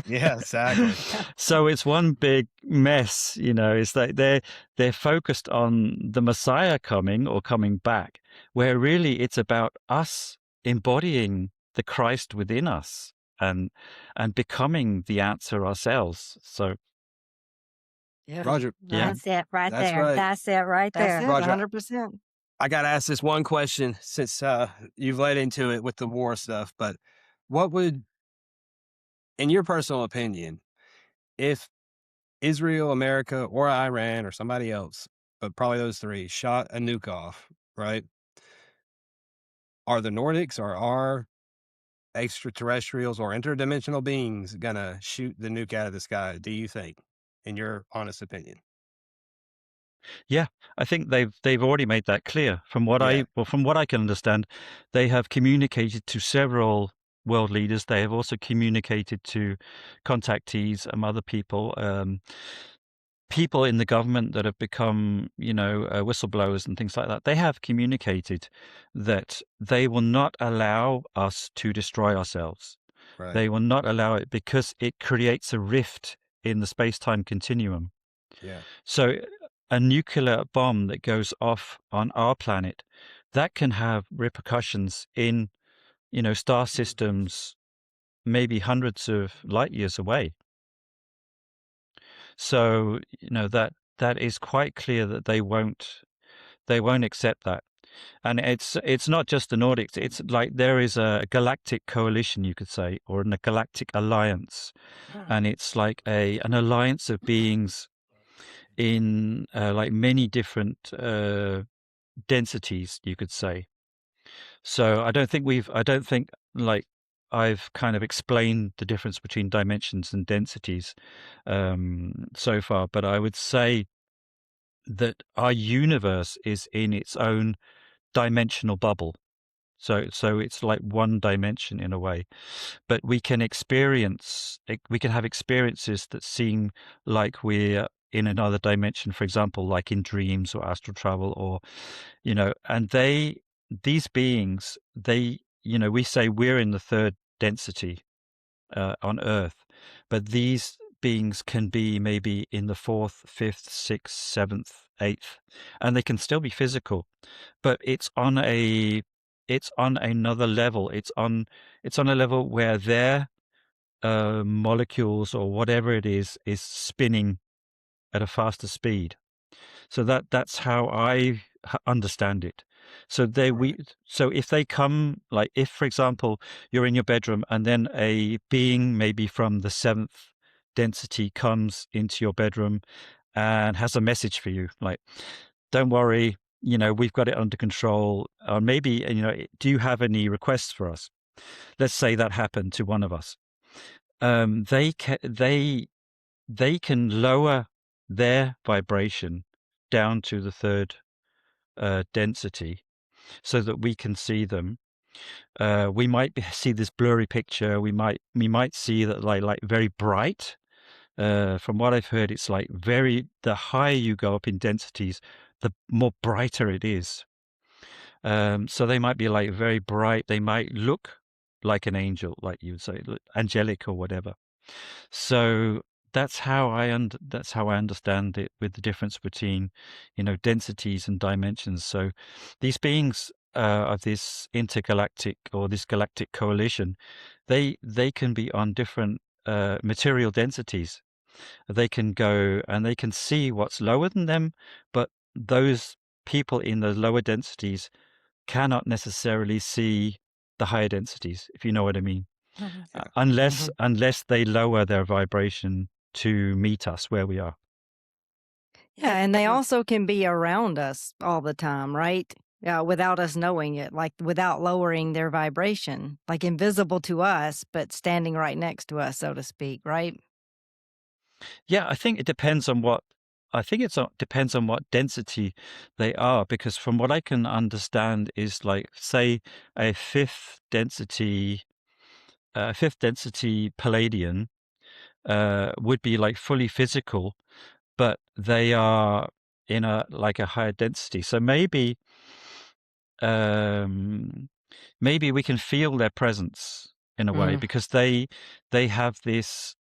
Yeah, exactly. So it's one big mess, It's like they're focused on the Messiah coming or coming back, where really it's about us embodying the Christ within us and becoming the answer ourselves. So Yeah. Roger. Yeah. That's it right That's there. right. That's it right That's there. it, Roger, 100%. I got to ask this one question, since you've led into it with the war stuff, but what would, in your personal opinion, if Israel, America, or Iran, or somebody else, but probably those three, shot a nuke off, right? Are the Nordics, or are extraterrestrials or interdimensional beings gonna shoot the nuke out of the sky, do you think, in your honest opinion? Yeah, I think they've already made that clear. From what Yeah. I can understand, they have communicated to several world leaders. They have also communicated to contactees and other people. people in the government that have become, whistleblowers and things like that, they have communicated that they will not allow us to destroy ourselves. Right. They will not allow it because it creates a rift in the space-time continuum. Yeah. So a nuclear bomb that goes off on our planet, that can have repercussions in, star systems maybe hundreds of light years away. So, that is quite clear that they won't accept that. And it's not just the Nordics. It's like there is a galactic coalition, you could say, or a galactic alliance, and it's like an alliance of beings in like many different densities, you could say. So I don't think like I've kind of explained the difference between dimensions and densities so far, but I would say that our universe is in its own dimensional bubble. So it's like one dimension in a way, but we can have experiences that seem like we're in another dimension, for example, like in dreams or astral travel, or, and these beings, we say we're in the third density on Earth, but these beings can be maybe in the fourth, fifth, sixth, seventh, eighth, and they can still be physical, but it's on another level. It's on a level where their molecules or whatever it is spinning at a faster speed. So that's how I understand it. So so if they come, like if, for example, you're in your bedroom and then a being maybe from the seventh density comes into your bedroom and has a message for you, like, don't worry, we've got it under control. Or maybe, do you have any requests for us? Let's say that happened to one of us. They can lower their vibration down to the third density so that we can see them. We might see this blurry picture. We might see that like very bright. From what I've heard, it's like the higher you go up in densities, the more brighter it is. So they might be like very bright. They might look like an angel, like you would say, angelic or whatever. So that's how I understand it, with the difference between, densities and dimensions. So these beings of this intergalactic or this galactic coalition, they can be on different material densities. They can go and they can see what's lower than them, but those people in the lower densities cannot necessarily see the higher densities, if you know what I mean. Unless they lower their vibration to meet us where we are. Yeah, and they also can be around us all the time, right? Without us knowing it, like without lowering their vibration, like invisible to us, but standing right next to us, so to speak, right? Yeah, I think it depends on what density they are, because from what I can understand is, like, say a fifth density Palladian would be like fully physical, but they are in a higher density. So maybe we can feel their presence in a way, because they have this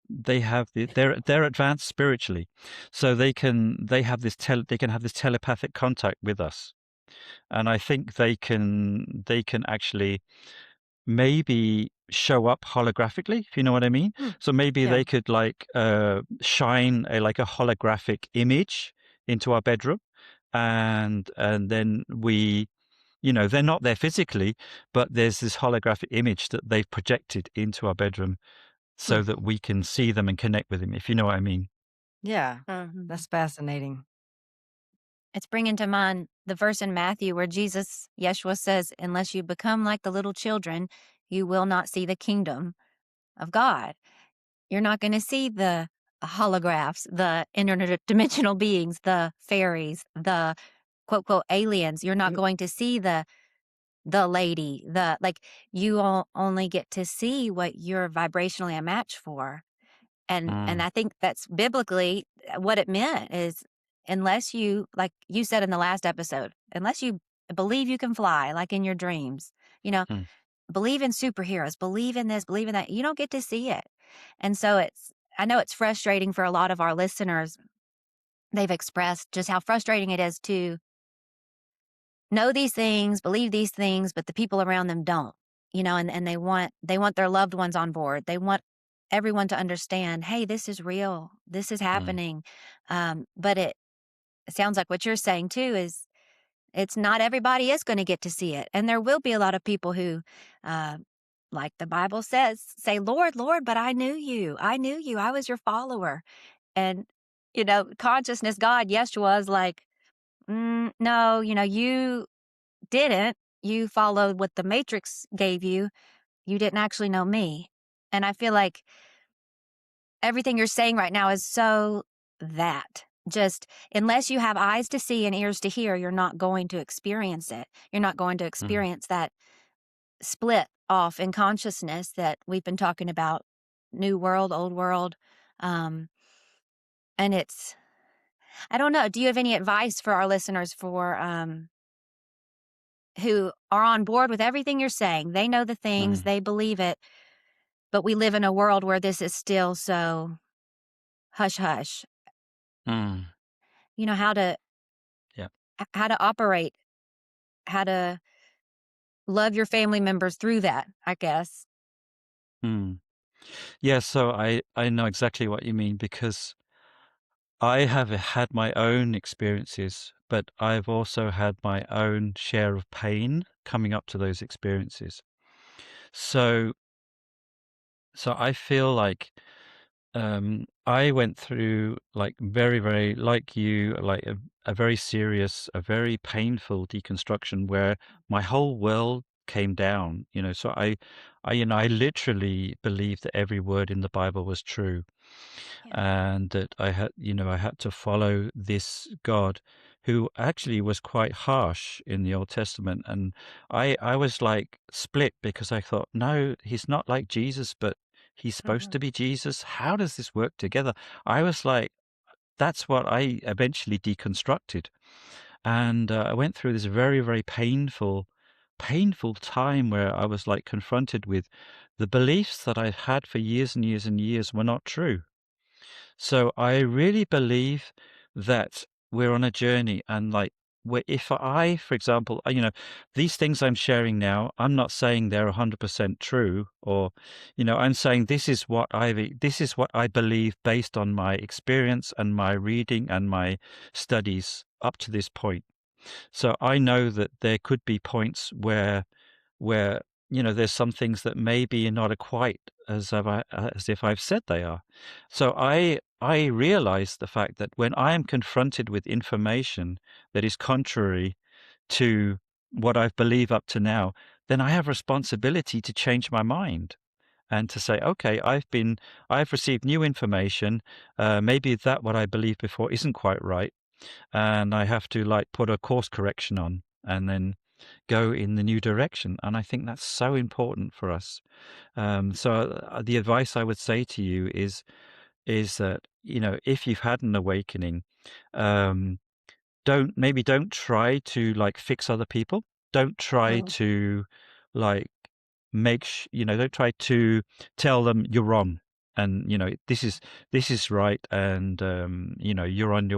they're advanced spiritually, so they can have this telepathic contact with us, and I think they can actually maybe show up holographically, if you know what I mean. So maybe Yeah. they could shine a holographic image into our bedroom, and then we, they're not there physically, but there's this holographic image that they've projected into our bedroom so that we can see them and connect with them, if you know what I mean. Yeah, that's fascinating. It's bringing to mind the verse in Matthew where Yeshua says, unless you become like the little children, you will not see the kingdom of God. You're not going to see the holographs, the interdimensional beings, the fairies, the quote, quote, aliens. You're not going to see the lady, you only get to see what you're vibrationally a match for. And I think that's biblically what it meant is, unless you, like you said in the last episode, unless you believe you can fly, like in your dreams, you know, Mm. believe in superheroes, believe in this, believe in that, you don't get to see it. And so I know it's frustrating for a lot of our listeners. They've expressed just how frustrating it is to know these things, believe these things, but the people around them don't, and they want their loved ones on board. They want everyone to understand, hey, this is real. This is Mm. happening. But it sounds like what you're saying too is it's not everybody is going to get to see it. And there will be a lot of people who, uh, like the Bible says, say, Lord, Lord, but I knew you. I knew you. I was your follower. And, consciousness God, Yeshua, is like, no, you didn't. You followed what the Matrix gave you. You didn't actually know me. And I feel like everything you're saying right now is so that. Just unless you have eyes to see and ears to hear, you're not going to experience it. You're not going to Mm. experience that split off in consciousness that we've been talking about, new world, old world. Um, and I don't know. Do you have any advice for our listeners who are on board with everything you're saying? They know the things, Mm. they believe it, but we live in a world where this is still so hush hush. Mm. You know how to Yeah. how to operate, how to love your family members through that, I guess. Mm. Yeah, so I know exactly what you mean, because I have had my own experiences, but I've also had my own share of pain coming up to those experiences. So I feel like I went through, like, very, very, like you, like a very serious, a very painful deconstruction where my whole world came down. So I literally believed that every word in the Bible was true, Yeah. and that I had to follow this God who actually was quite harsh in the Old Testament. And I was like split, because I thought, no, he's not like Jesus, but he's supposed Hmm. to be Jesus. How does this work together? I was like, that's what I eventually deconstructed. And I went through this very, very painful time where I was like confronted with the beliefs that I'd had for years and years and years were not true. So I really believe that we're on a journey, and like, if I, for example, these things I'm sharing now, I'm not saying they're 100% true, or, I'm saying this is what I believe based on my experience and my reading and my studies up to this point. So I know that there could be points where there's some things that maybe are not quite as if I've said they are. So I realize the fact that when I am confronted with information that is contrary to what I've believed up to now, then I have responsibility to change my mind and to say, okay, I've received new information. Maybe that what I believed before isn't quite right, and I have to like put a course correction on and then go in the new direction. And I think that's so important for us. So the advice I would say to you is that, if you've had an awakening, um, don't try to like fix other people. Don't try Mm. to like don't try to tell them you're wrong, and this is right, and you're on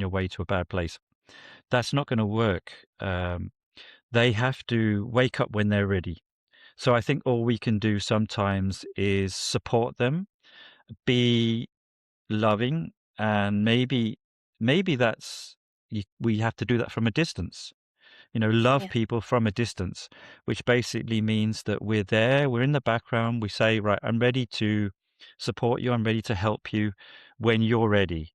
your way to a bad place. That's not going to work. They have to wake up when they're ready. So I think all we can do sometimes is support them, be loving, and maybe we have to do that from a distance. Love Yeah. people from a distance, which basically means that we're there, we're in the background. We say, right, I'm ready to support you, I'm ready to help you when you're ready.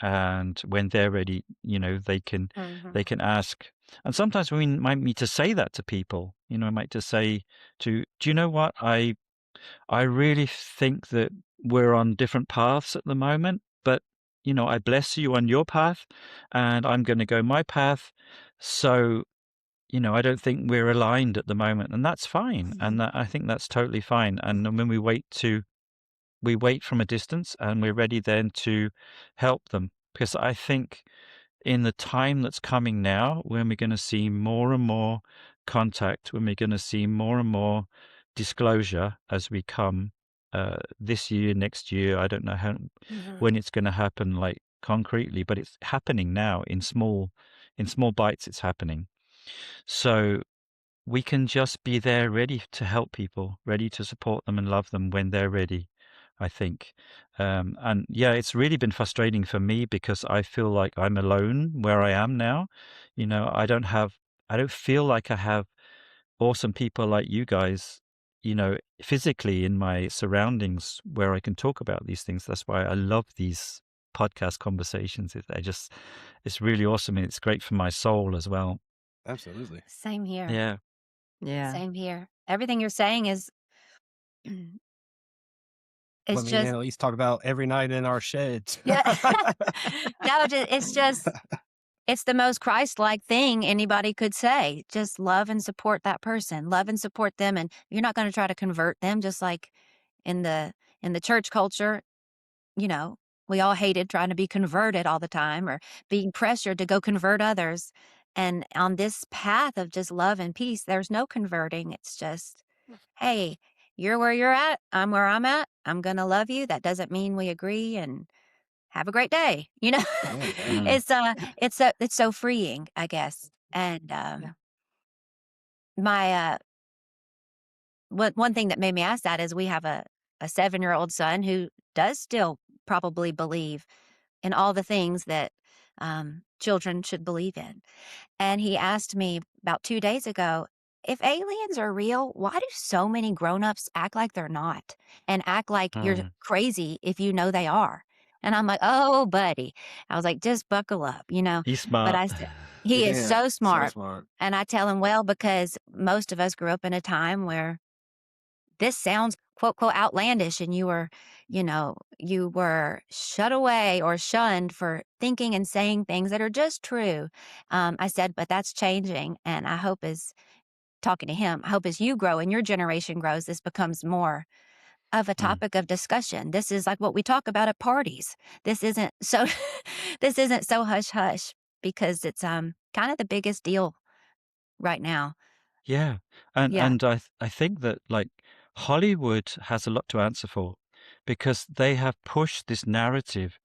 And when they're ready, Hmm. they can ask. And sometimes we might need to say that to people. I might just say do you know what? I really think that we're on different paths at the moment, but I bless you on your path, and I'm going to go my path. So, I don't think we're aligned at the moment, and that's fine. And I think that's totally fine. And then when we wait to we wait from a distance and we're ready then to help them. Because I think in the time that's coming now, when we're going to see more and more contact, when we're going to see more and more disclosure as we come this year, next year, I don't know when it's going to happen, like concretely, but it's happening now in small bites. It's happening. So we can just be there ready to help people, ready to support them and love them when they're ready, I think. And yeah, it's really been frustrating for me because I feel like I'm alone where I am now. I don't feel like I have awesome people like you guys, physically in my surroundings where I can talk about these things. That's why I love these podcast conversations. It's really awesome, and it's great for my soul as well. Absolutely. Same here. Yeah. Yeah. Same here. Everything you're saying is Let it's me and just Annalise talk about every night in our sheds. yeah. No, it's just it's the most Christ-like thing anybody could say. Just love and support that person. Love and support them, and you're not going to try to convert them. Just like in the church culture, we all hated trying to be converted all the time or being pressured to go convert others. And on this path of just love and peace, there's no converting. It's just, hey, you're where you're at. I'm where I'm at. I'm going to love you. That doesn't mean we agree, and have a great day. Yeah, It's so freeing, I guess. And my one thing that made me ask that is we have a 7-year-old son who does still probably believe in all the things that children should believe in. And he asked me about 2 days ago, if aliens are real, why do so many grown-ups act like they're not and act like you're crazy if you know they are? And I'm like, oh, buddy. I was like, just buckle up, He's But smart. I said, he is so smart. And I tell him, well, because most of us grew up in a time where this sounds quote, quote, outlandish. And you were shut away or shunned for thinking and saying things that are just true. I said, but that's changing. And I hope talking to him, I hope as you grow and your generation grows, this becomes more of a topic of discussion. This is like what we talk about at parties. This isn't so, this isn't so hush hush because it's kind of the biggest deal right now. Yeah. And I think that like Hollywood has a lot to answer for because they have pushed this narrative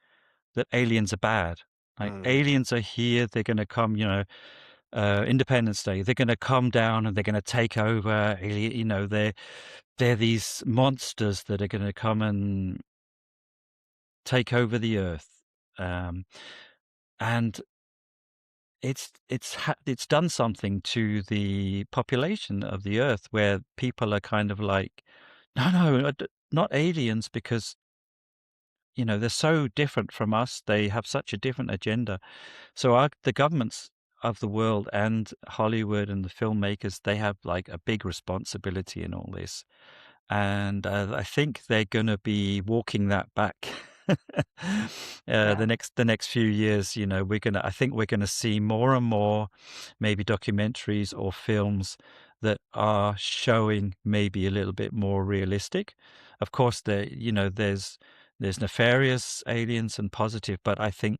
that aliens are bad. Like aliens are here, they're going to come, Independence Day, they're going to come down and they're going to take over. They're these monsters that are going to come and take over the earth. And it's done something to the population of the earth where people are kind of like, no, not aliens, because they're so different from us. They have such a different agenda. So the governments of the world and Hollywood and the filmmakers, they have like a big responsibility in all this. And I think they're going to be walking that back. The next few years, I think we're gonna see more and more maybe documentaries or films that are showing maybe a little bit more realistic. Of course, there's nefarious aliens and positive, but I think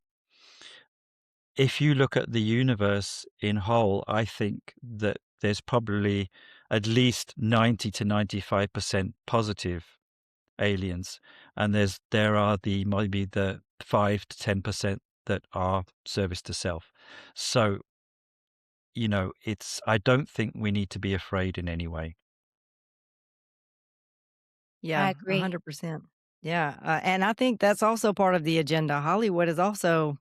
if you look at the universe in whole, I think that there's probably at least 90 to 95% positive aliens, and there are maybe the 5 to 10% that are service to self. So I don't think we need to be afraid in any way. Yeah, I agree. 100%. Yeah, and I think that's also part of the agenda. Hollywood is also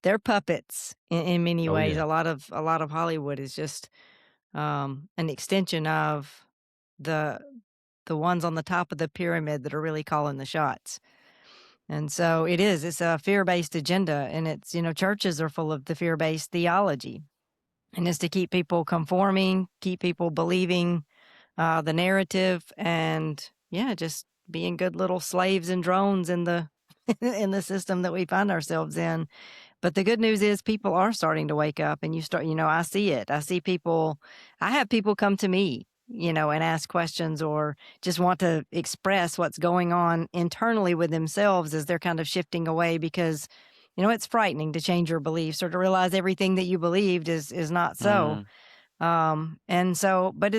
they're puppets in many ways. Yeah. A lot of Hollywood is just an extension of the ones on the top of the pyramid that are really calling the shots. And so it's a fear-based agenda, and it's, churches are full of the fear-based theology. And it's to keep people conforming, keep people believing the narrative, and just being good little slaves and drones in the in the system that we find ourselves in. But the good news is people are starting to wake up, and I see it. I have people come to me and ask questions or just want to express what's going on internally with themselves as they're kind of shifting away because, it's frightening to change your beliefs or to realize everything that you believed is not so. But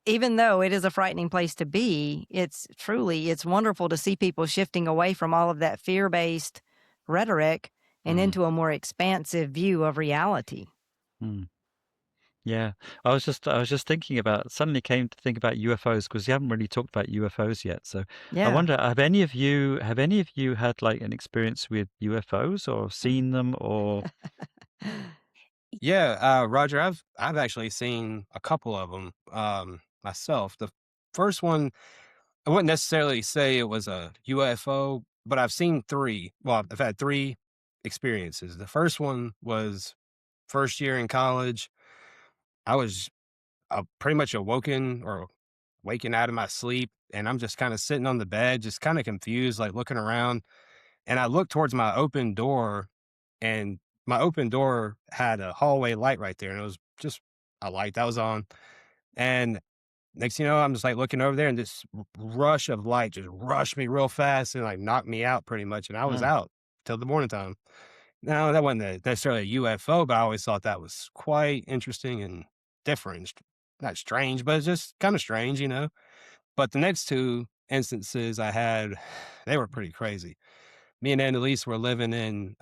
even though it is a frightening place to be, it's wonderful to see people shifting away from all of that fear-based rhetoric and into a more expansive view of reality. Mm. Yeah, I was just thinking suddenly came to think about UFOs because we haven't really talked about UFOs yet. So I Yeah. wonder, have any of you had like an experience with UFOs or seen them or? Yeah, Roger, I've actually seen a couple of them myself. The first one, I wouldn't necessarily say it was a UFO, but I've seen three. Well, I've had three experiences. The first one was first year in college. I was pretty much waking out of my sleep, and I'm just kind of sitting on the bed, just kind of confused, like looking around. And I looked towards my open door, and my open door had a hallway light right there, and it was just a light that was on. And next thing you know, I'm just like looking over there, and this rush of light just rushed me real fast and like knocked me out pretty much. And I was Mm, out till the morning time. Now, that wasn't necessarily a UFO, but I always thought that was quite interesting and different. Not strange, but it's just kind of strange. But the next two instances I had, they were pretty crazy. Me and Annalise were living in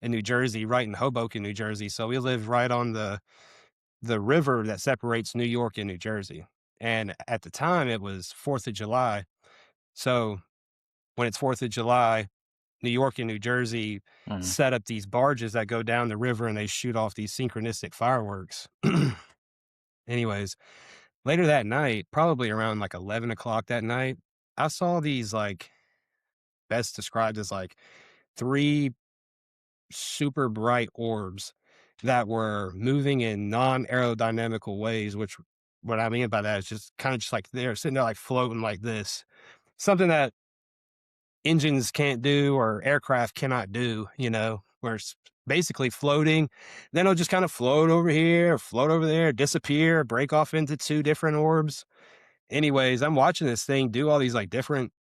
New Jersey, right in Hoboken, New Jersey. So we lived right on the river that separates New York and New Jersey. And at the time, it was 4th of July. So when it's 4th of July, New York and New Jersey mm, set up these barges that go down the river and they shoot off these synchronistic fireworks. Anyways, later that night, probably around like 11 o'clock that night, I saw these like best described as like three super bright orbs that were moving in non-aerodynamical ways, which what I mean by that is just kind of just like they're sitting there like floating like this. Something that engines can't do or aircraft cannot do, where it's basically floating. Then it'll just kind of float over here, float over there, disappear, break off into two different orbs. Anyways, I'm watching this thing do all these like different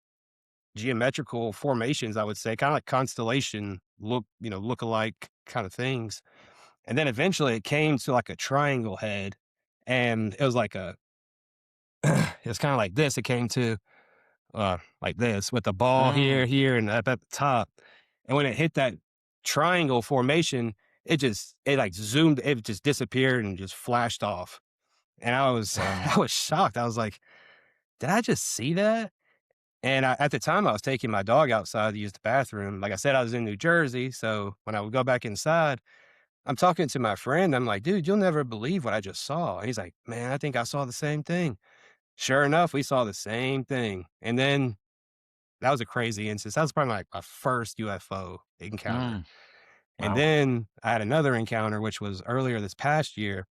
geometrical formations, I would say, kind of like constellation look-alike kind of things. And then eventually it came to like a triangle head, and it was like it's kind of like this. It came to like this with the ball mm, here, and up at the top. And when it hit that triangle formation, it like zoomed, it just disappeared and just flashed off. And I was wow. I was shocked. I was like, did I just see that? And at the time, I was taking my dog outside to use the bathroom. Like I said, I was in New Jersey. So when I would go back inside, I'm talking to my friend. I'm like, dude, you'll never believe what I just saw. And he's like, man, I think I saw the same thing. Sure enough, we saw the same thing. And then that was a crazy instance. That was probably like my first UFO encounter. Mm, And wow. then I had another encounter, which was earlier this past year.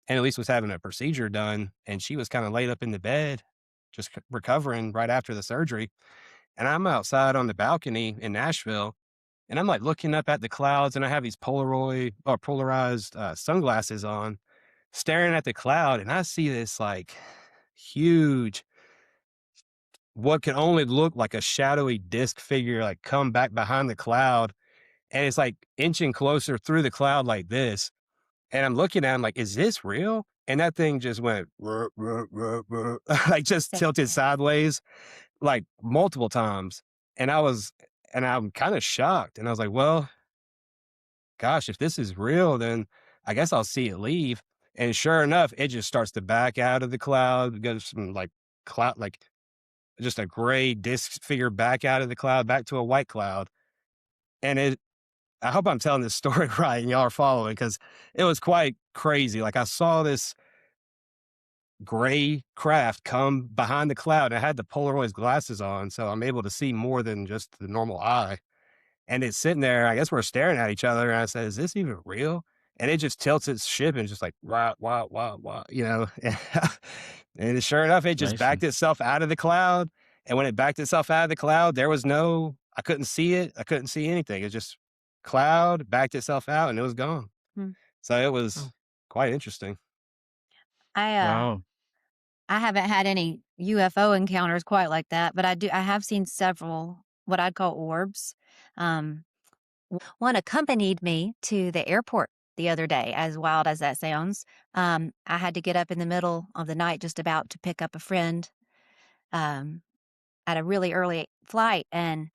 Annalise was having a procedure done, and she was kind of laid up in the bed, just recovering right after the surgery. And I'm outside on the balcony in Nashville, and I'm like looking up at the clouds, and I have these polarized sunglasses on, staring at the cloud, and I see this like huge, what can only look like a shadowy disc figure, like come back behind the cloud, and it's like inching closer through the cloud like this. And I'm looking at him like, is this real? And that thing just went, "Ruh, ruh, ruh, ruh," like just tilted sideways like multiple times. And I'm kind of shocked. And I was like, well, gosh, if this is real, then I guess I'll see it leave. And sure enough, it just starts to back out of the cloud, goes from like cloud, like just a gray disc figure back out of the cloud, back to a white cloud. And I hope I'm telling this story right and y'all are following because it was quite crazy. Like I saw this gray craft come behind the cloud. And I had the Polaroid glasses on, so I'm able to see more than just the normal eye. And it's sitting there. I guess we're staring at each other. And I said, "Is this even real?" And it just tilts its ship and just like wow, wow, wow, wow. And sure enough, it just Amazing. backed itself out of the cloud. And when it backed itself out of the cloud, there was I couldn't see it. I couldn't see anything. It just cloud backed itself out and it was gone. Hmm. So it Oh. was quite interesting. I Wow. haven't had any UFO encounters quite like that, but I have seen several what I'd call orbs. Um, One accompanied me to the airport the other day, as wild as that sounds. I had to get up in the middle of the night just about to pick up a friend um, at a really early flight, and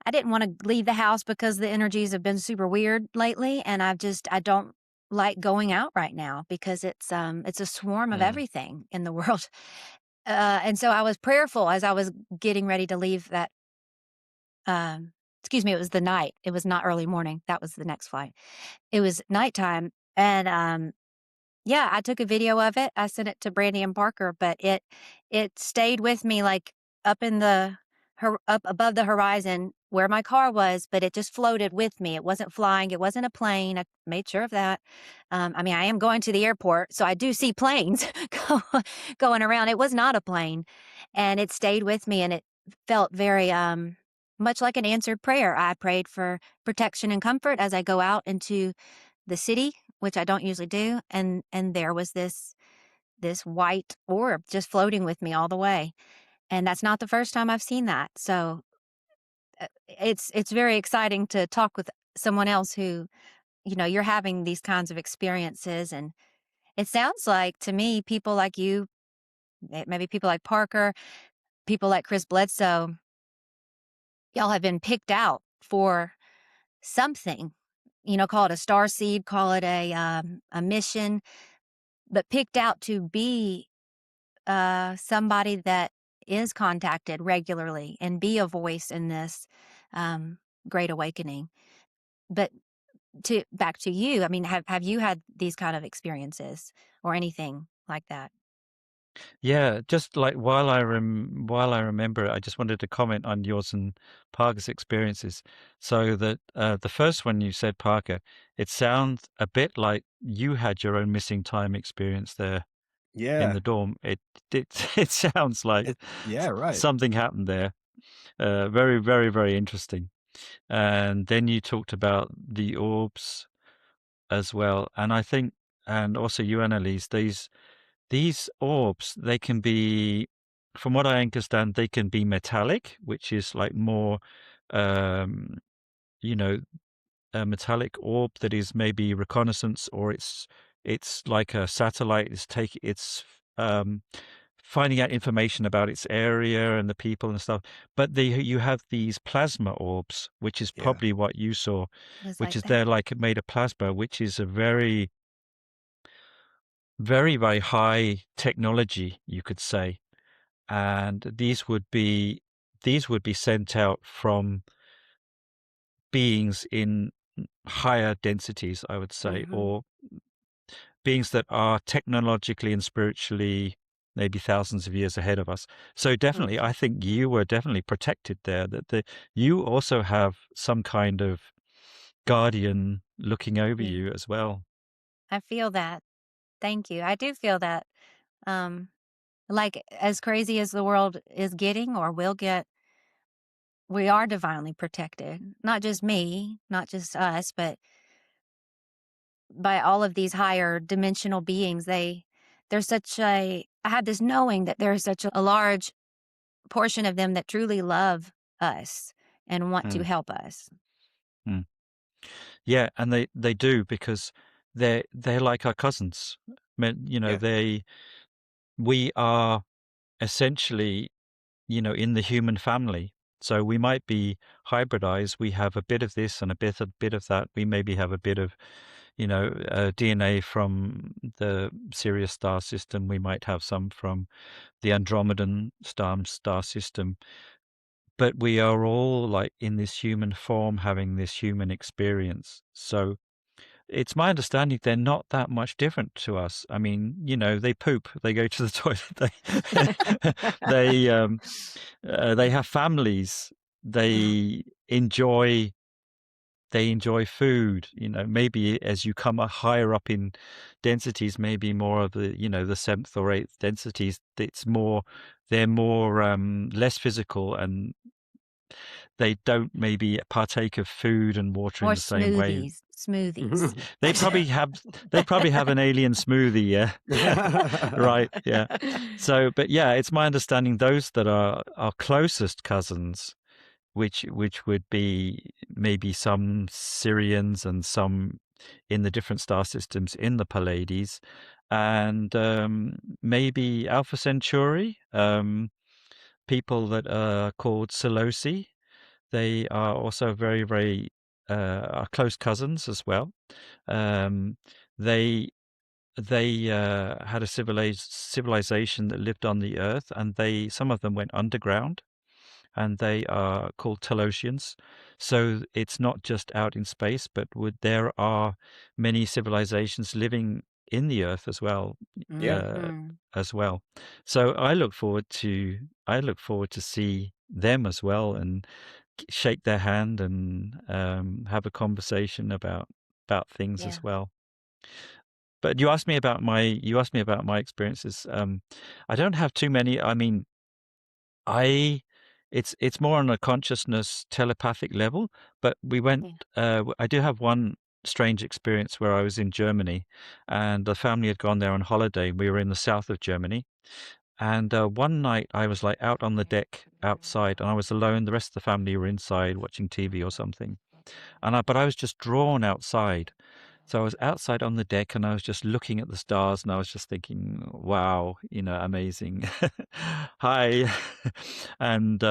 I didn't want to leave the house because the energies have been super weird lately, and I don't like going out right now because it's a swarm of Mm. everything in the world. And so I was prayerful as I was getting ready to leave that excuse me, it was the night. It was not early morning. That was the next flight. It was nighttime, and yeah, I took a video of it. I sent it to Brandy and Parker, but it stayed with me like up in the up above the horizon where my car was, but it just floated with me. It wasn't flying. It wasn't a plane. I made sure of that. I mean, I am going to the airport, so I do see planes going around. It was not a plane, and it stayed with me, and it felt very much like an answered prayer. I prayed for protection and comfort as I go out into the city, which I don't usually do, and there was this white orb just floating with me all the way. And that's not the first time I've seen that. So it's very exciting to talk with someone else who, you're having these kinds of experiences. And it sounds like to me, people like you, maybe people like Parker, people like Chris Bledsoe, y'all have been picked out for something. Call it a star seed, call it a mission, but picked out to be somebody that is contacted regularly and be a voice in this um, great awakening. But back to you, I mean, have you had these kind of experiences or anything like that? Yeah, just like while I remember it, I just wanted to comment on yours and Parker's experiences. So that the first one you said, Parker, it sounds a bit like you had your own missing time experience there in Yeah. the dorm. It it sounds like Yeah, right. something happened there. Very, very, very interesting. And then you talked about the orbs as well, and I think, and also you, Annalise, these orbs, they can be, from what I understand, they can be metallic, which is like more, um, you know, a metallic orb that is maybe reconnaissance, or it's like a satellite. It's finding out information about its area and the people and stuff. But you have these plasma orbs, which is Yeah. probably what you saw, It was which like is that. they're like made of plasma, which is a very, very, very high technology, you could say. And these would be sent out from beings in higher densities, I would say, Hmm. or beings that are technologically and spiritually maybe thousands of years ahead of us. So definitely, I think you were definitely protected there. You also have some kind of guardian looking over Yeah, you as well. I feel that. Thank you. I do feel that. Um, like as crazy as the world is getting or will get, we are divinely protected. Not just me, not just us, but by all of these higher dimensional beings. There's such a I have this knowing that there's such a large portion of them that truly love us and want to Mm, help us. mm. Yeah, and they do, because they're like our cousins. Yeah. We are essentially, in the human family. So we might be hybridized. We have a bit of this and a bit of that. We maybe have a bit of, DNA from the Sirius star system. We might have some from the Andromedan star system. But we are all like in this human form, having this human experience. So it's my understanding they're not that much different to us. I mean, they poop, they go to the toilet, they have families, they enjoy food. Maybe as you come higher up in densities, maybe more of the seventh or eighth densities, they're more less physical, and they don't maybe partake of food and water in More the same way. smoothies. smoothies. They probably have an alien smoothie, yeah. Right, yeah. So, but yeah, it's my understanding those that are our closest cousins, which would be maybe some Syrians and some in the different star systems in the Pleiades, and maybe Alpha Centauri, people that are called Seleuci. They are also very, very are close cousins as well. They had a civilization that lived on the Earth, and some of them went underground, and they are called Telosians. So it's not just out in space, but there are many civilizations living in the Earth as well. Yeah. As well. So I look forward to see them as well, and shake their hand and have a conversation about things Yeah. as well. But you asked me about my experiences. I don't have too many. I mean, it's more on a consciousness telepathic level. But we went. I do have one strange experience where I was in Germany, and the family had gone there on holiday. We were in the south of Germany. And one night I was like out on the deck outside, and I was alone. The rest of the family were inside watching TV or something. But I was just drawn outside. So I was outside on the deck, and I was just looking at the stars, and I was just thinking, wow, amazing. Hi. And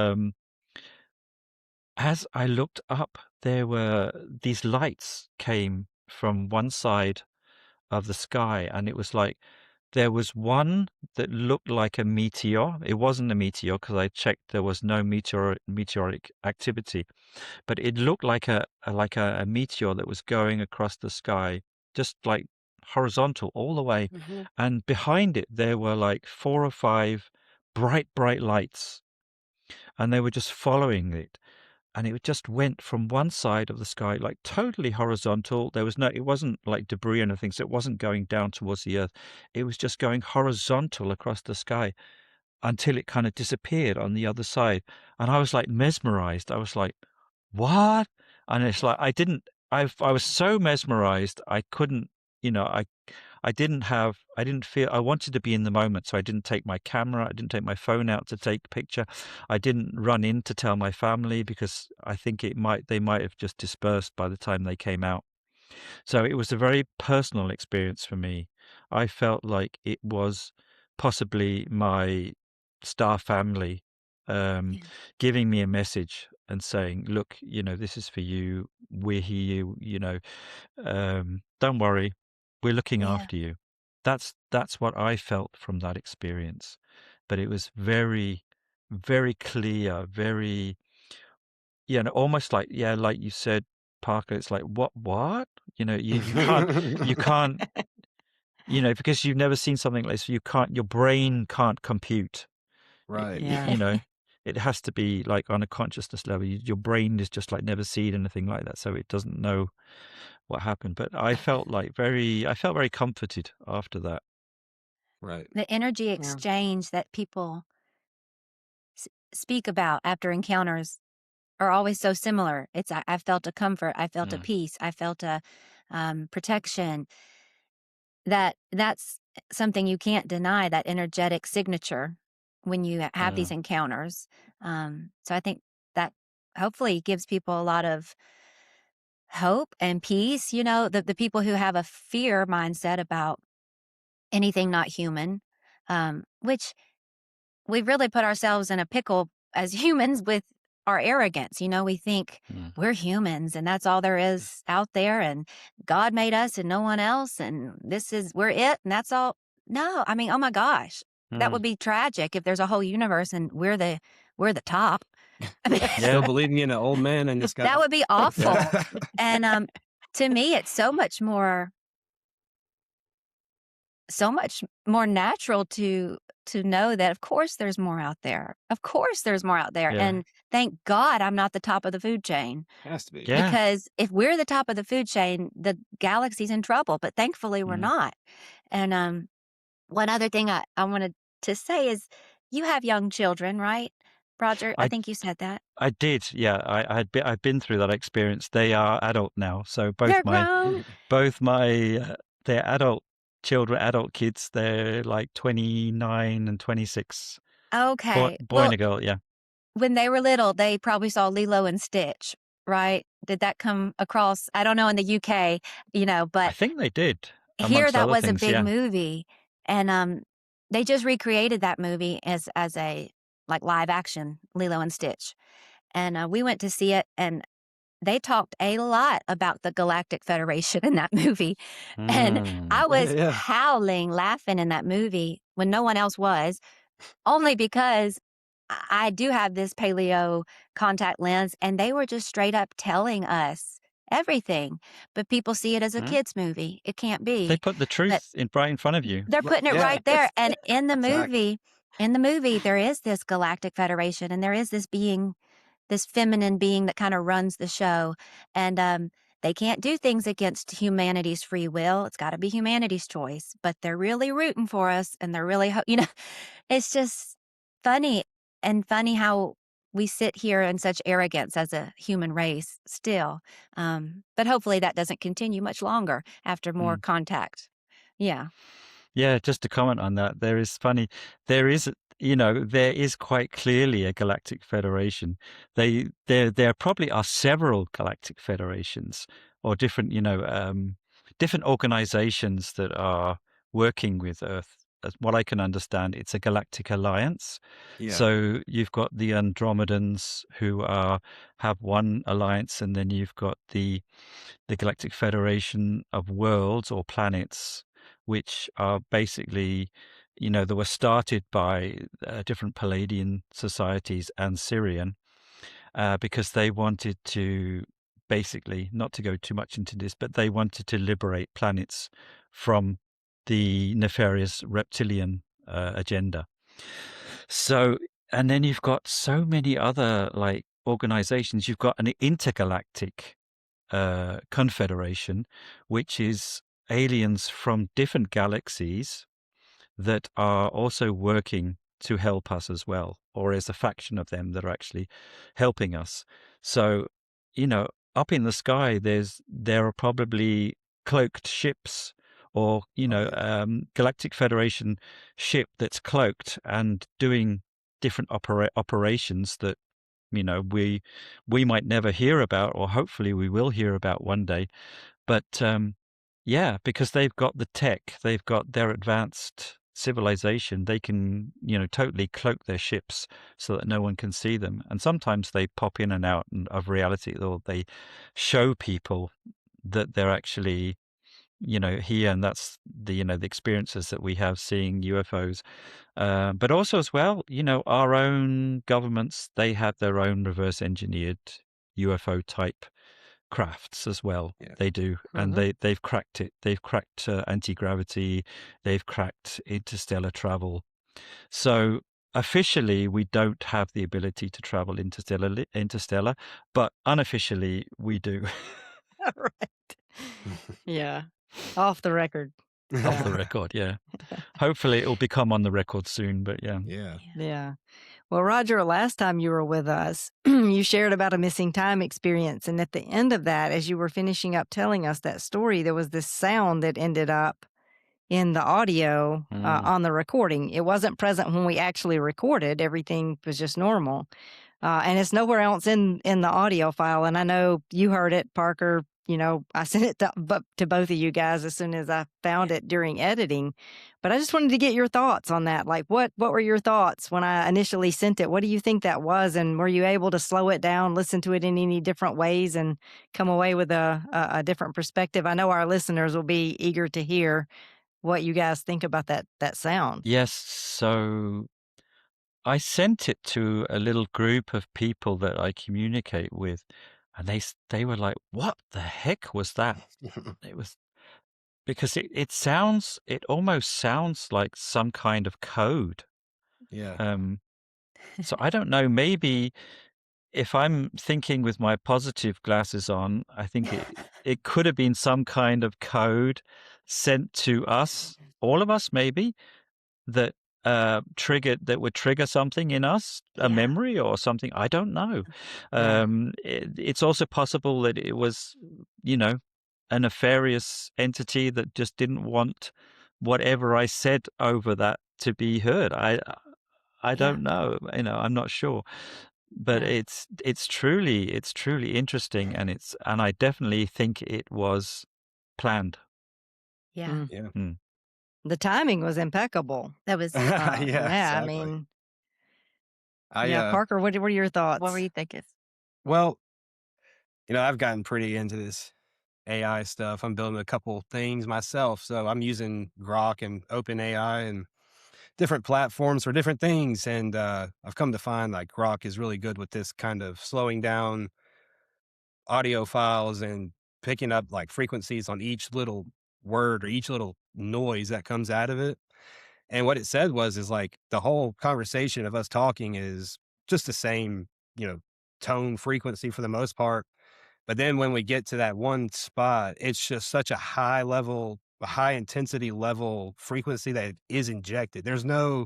as I looked up, there were these lights came from one side of the sky, and it was like there was one that looked like a meteor. It wasn't a meteor because I checked there was no meteoric activity, but it looked like a meteor that was going across the sky, just like horizontal all the way. And behind it there were like 4 or 5 bright lights, and they were just following it. And it just went from one side of the sky, like totally horizontal. It wasn't like debris or anything, so it wasn't going down towards the earth. It was just going horizontal across the sky until it kind of disappeared on the other side. And I was like mesmerized. I was like, what? And it's like, I was so mesmerized. I couldn't, I didn't feel, I wanted to be in the moment. So I didn't take my camera. I didn't take my phone out to take a picture. I didn't run in to tell my family because I think they might have just dispersed by the time they came out. So it was a very personal experience for me. I felt like it was possibly my star family giving me a message and saying, look, this is for you. We're here, don't worry. We're looking after you. That's what I felt from that experience. But it was very, very clear, very, almost like, like you said, Parker, it's like, what? You can't, because you've never seen something like this, your brain can't compute. Right. Yeah. It has to be like on a consciousness level. Your brain is just like never seen anything like that, so it doesn't know what happened. But I felt very comforted after that. Right. The energy exchange that people speak about after encounters are always so similar. It's I felt a comfort, I felt a peace, I felt a protection. That's something you can't deny, that energetic signature when you have these encounters. So I think that hopefully gives people a lot of hope and peace. The people who have a fear mindset about anything not human, which we really put ourselves in a pickle as humans with our arrogance. We think we're humans and that's all there is out there, and God made us and no one else, and we're it, and that's all. No, I mean, oh my gosh, that would be tragic if there's a whole universe and we're the top. I mean, Still believing in an old man in the sky. that would be awful. And to me, it's so much more natural to know that of course there's more out there. Of course there's more out there. Yeah. And thank God I'm not the top of the food chain. Has to be. Yeah. Because if we're the top of the food chain, the galaxy's in trouble. But thankfully we're not. And one other thing I wanted to say is, you have young children, right? Roger, I I think you said that. I did, yeah. I've been through that experience. They are adult now, so They're grown. both my they're adult children, adult kids. They're like 29 and 26. Okay. Boy Well, and a girl, yeah. when they were little, they probably saw Lilo and Stitch, right? Did that come across? I don't know in the UK, I but think they did, here amongst that other was a things, big yeah. movie, and they just recreated that movie as a like live action Lilo and Stitch, and we went to see it, and they talked a lot about the Galactic Federation in that movie, and I was Yeah. howling laughing in that movie when no one else was, only because I do have this paleo contact lens, and they were just straight up telling us everything. But people see it as a Mm. kids' movie. It can't They be. put the But truth right in front of you. they're putting it Yeah. right there. And in the Exactly. movie, there is this Galactic Federation, and there is this being, this feminine being that kind of runs the show. And they can't do things against humanity's free will. It's got to be humanity's choice. But they're really rooting for us, and they're really, it's just funny how we sit here in such arrogance as a human race still. But hopefully that doesn't continue much longer after more contact. Yeah. Yeah, just to comment on that, there is quite clearly a galactic federation. There probably are several galactic federations or different, different organizations that are working with Earth. As what I can understand, it's a galactic alliance. Yeah. So you've got the Andromedans who have one alliance, and then you've got the Galactic Federation of Worlds or Planets, which are basically, they were started by different Palladian societies and Syrian because they wanted to basically, not to go too much into this, but they wanted to liberate planets from the nefarious reptilian agenda. So, and then you've got so many other like organizations. You've got an intergalactic confederation, which is aliens from different galaxies that are also working to help us as well, or as a faction of them that are actually helping us. So, up in the sky, there are probably cloaked ships, or Galactic Federation ship that's cloaked and doing different operations that we might never hear about, or hopefully we will hear about one day. But yeah, because they've got the tech, they've got their advanced civilization, they can totally cloak their ships so that no one can see them. And sometimes they pop in and out of reality, or they show people that they're actually here, and that's the the experiences that we have seeing UFOs. But also as well, our own governments, they have their own reverse engineered UFO type crafts as well. Yeah. They do, and they've cracked it. They've cracked anti-gravity. They've cracked interstellar travel. So officially, we don't have the ability to travel interstellar, but unofficially, we do. Right. Yeah. Off the record. Off the Yeah. record, yeah. Hopefully, it'll become on the record soon, but yeah. Yeah. Yeah. Well, Roger, last time you were with us, you shared about a missing time experience. And at the end of that, as you were finishing up telling us that story, there was this sound that ended up in the audio on the recording. It wasn't present when we actually recorded. Everything was just normal. And it's nowhere else in the audio file. And I know you heard it, Parker. I sent it to both of you guys as soon as I found it during editing. But I just wanted to get your thoughts on that. Like, what were your thoughts when I initially sent it? What do you think that was? And were you able to slow it down, listen to it in any different ways, and come away with a different perspective? I know our listeners will be eager to hear what you guys think about that sound. Yes, so I sent it to a little group of people that I communicate with, and they were like, "What the heck was that?" It was because it almost sounds like some kind of code. Yeah. So I don't know, maybe if I'm thinking with my positive glasses on, I think it could have been some kind of code sent to us, all of us maybe, that that would trigger something in us, a Yeah. memory or something. I don't know. Yeah. It's also possible that it was, a nefarious entity that just didn't want whatever I said over that to be heard. I Yeah. don't know. I'm not sure. But Yeah. it's truly interesting, and I definitely think it was planned. Yeah. Mm. Yeah. Mm. The timing was impeccable. That was. Yeah, Yeah, I exactly. mean, I yeah, Parker, what were your What were thoughts? you thinking? well, I've gotten pretty into this AI stuff. I'm building a couple things myself, so I'm using Grok and OpenAI and different platforms for different things. And I've come to find like Grok is really good with this kind of slowing down audio files and picking up like frequencies on each little word or each little noise that comes out of it. And what it said is like the whole conversation of us talking is just the same, tone frequency for the most part. But then when we get to that one spot, it's just such a high level, a high intensity level frequency that is injected. There's no,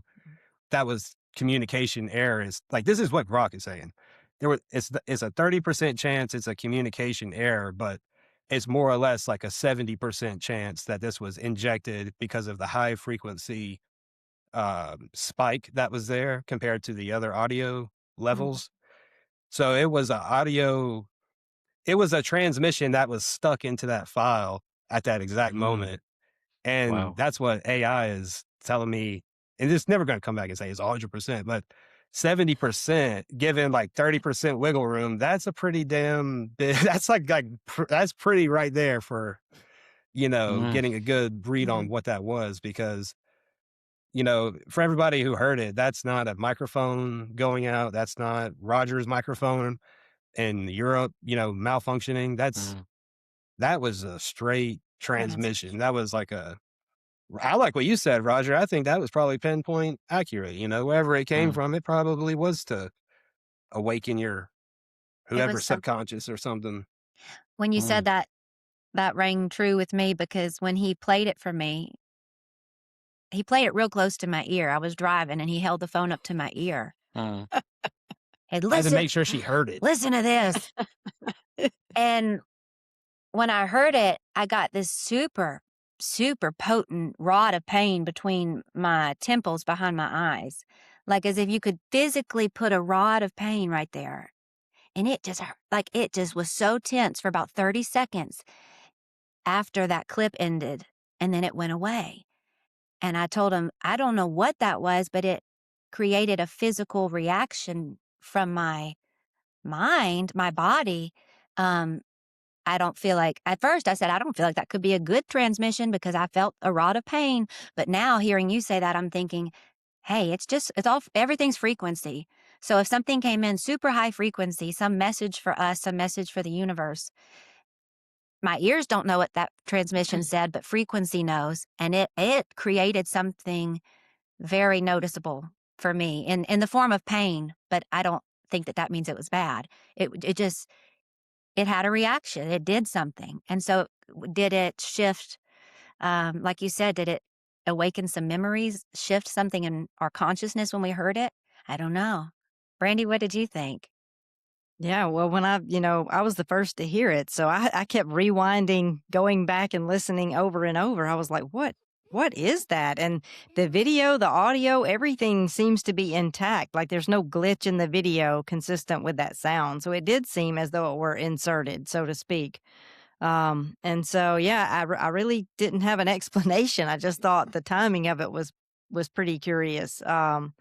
that was communication error. It's like, this is what Grok is saying. It's a 30% chance it's a communication error, but it's more or less like a 70% chance that this was injected because of the high frequency spike that was there compared to the other audio levels. So it was a transmission that was stuck into that file at that exact moment. And Wow. that's what AI is telling me. And it's never going to come back and say it's 100%, but 70% given like 30% wiggle room, that's a pretty damn big, that's that's pretty right there for, getting a good read on what that was. Because for everybody who heard it, that's not a microphone going out. That's not Roger's microphone in Europe, malfunctioning. That was a straight transmission. That was like I like what you said, Roger. I think that was probably pinpoint accurate. Wherever it came from, it probably was to awaken your It whoever was some. subconscious or something. When you said that, that rang true with me because when he played it for me, he played it real close to my ear. I was driving and he held the phone up to my ear. Hey, I had to listen, make sure she heard it. listen to this. And when I heard it, I got this super, super potent rod of pain between my temples behind my eyes, like as if you could physically put a rod of pain right there. And it just was so tense for about 30 seconds after that clip ended. And then it went away. And I told him, I don't know what that was, but it created a physical reaction from my mind, my body. I don't feel like, at first I said, I don't feel like that could be a good transmission because I felt a rod of pain. But now hearing you say that, I'm thinking, hey, everything's frequency. So if something came in super high frequency, some message for us, some message for the universe, my ears don't know what that transmission said, but frequency knows. And it created something very noticeable for me in the form of pain. But I don't think that means it was bad. It had a reaction. It did something. And so did it shift, like you said, did it awaken some memories, shift something in our consciousness when we heard it? I don't know. Brandy, what did you think? Yeah, well, when I was the first to hear it, so I kept rewinding, going back and listening over and over. I was like, what is that? And the video, the audio, everything seems to be intact. Like there's no glitch in the video consistent with that sound. So it did seem as though it were inserted, so to speak. And so, yeah, I really didn't have an explanation. I just thought the timing of it was pretty curious. And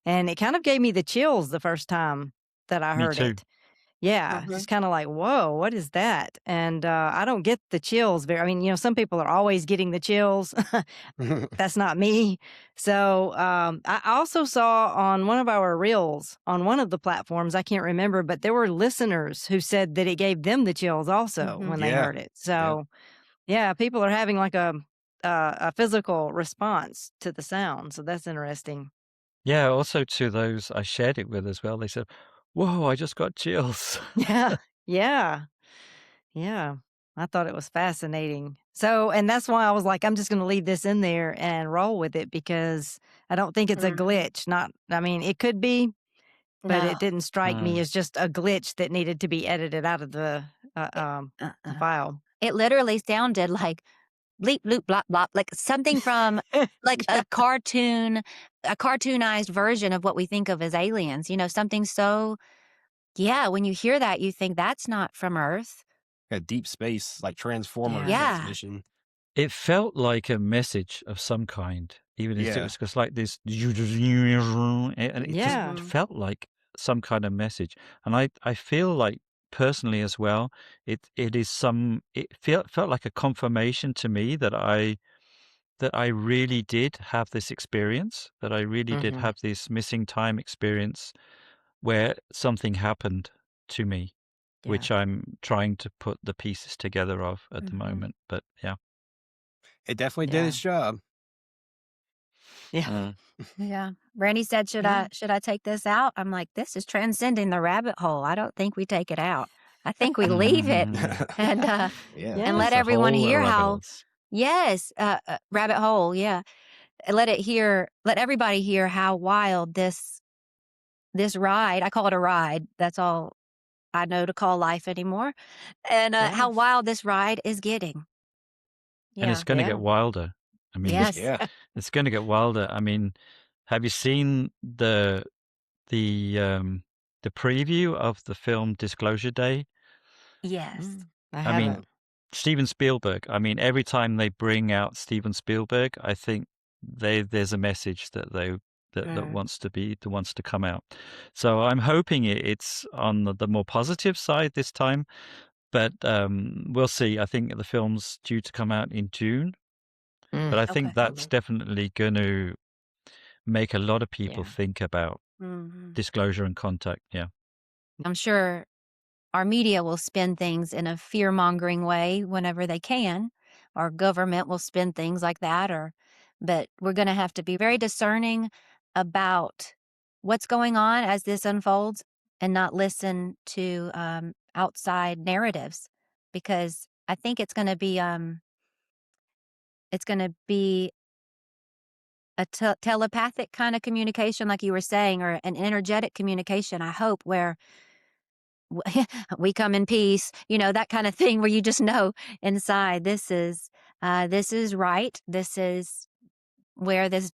it kind of gave me the chills the first time that I Me heard too. it. Yeah, just kind of like, whoa, what is that? And I don't get the chills very. I mean, some people are always getting the chills. That's not me. So I also saw on one of our reels on one of the platforms, I can't remember, but there were listeners who said that it gave them the chills also when they Yeah. heard it. So yeah, people are having like a physical response to the sound. So that's interesting. Yeah, also to those I shared it with as well, they said, whoa, I just got chills. Yeah, yeah, yeah. I thought it was fascinating. So, and that's why I was like, I'm just going to leave this in there and roll with it because I don't think it's a glitch. I mean, it could be, but it No. didn't strike me Mm. as just a glitch that needed to be edited out of the file. It literally sounded like bleep, bloop, blop, blop, like something from like a cartoonized version of what we think of as aliens, something so, when you hear that, you think that's not from Earth. A deep space, like Transformer Yeah. transmission. It felt like a message of some kind, even if it Yeah. was just like this, and it Yeah. just felt like some kind of message. And I feel like personally as well, it felt like a confirmation to me that I really did have this experience, that I really did have this missing time experience where something happened to me, Yeah. which I'm trying to put the pieces together of at the Mhm. moment. But yeah. It definitely did its job. Yeah. Yeah. Brandy said, should Yeah. I take this out? I'm like, this is transcending the rabbit hole. I don't think we take it out. I think we leave it and Yeah. and let It's a everyone whole hear rabbit how holes. yes, rabbit hole, yeah. Let everybody hear how wild this ride, I call it a ride. That's all I know to call life anymore. And how Yes. wild this ride is getting. And it's Yeah. going to Yeah. get wilder. I mean, Yes. Yeah. it's going to get wilder. I mean, have you seen the preview of the film Disclosure Day? Yes. I I haven't. mean, Steven Spielberg. I mean, every time they bring out Steven Spielberg, I think there's a message that that wants to come out. So I'm hoping it's on the more positive side this time, but we'll see. I think the film's due to come out in June, but I think Okay. that's definitely going to make a lot of people Yeah. think about Mhm. disclosure and contact. Yeah. I'm sure our media will spin things in a fear-mongering way whenever they can. Our government will spin things like that, but we're going to have to be very discerning about what's going on as this unfolds and not listen to outside narratives, because I think it's going to be a telepathic kind of communication, like you were saying, or an energetic communication, I hope, where we come in peace, that kind of thing, where you just know inside this is right. This is where this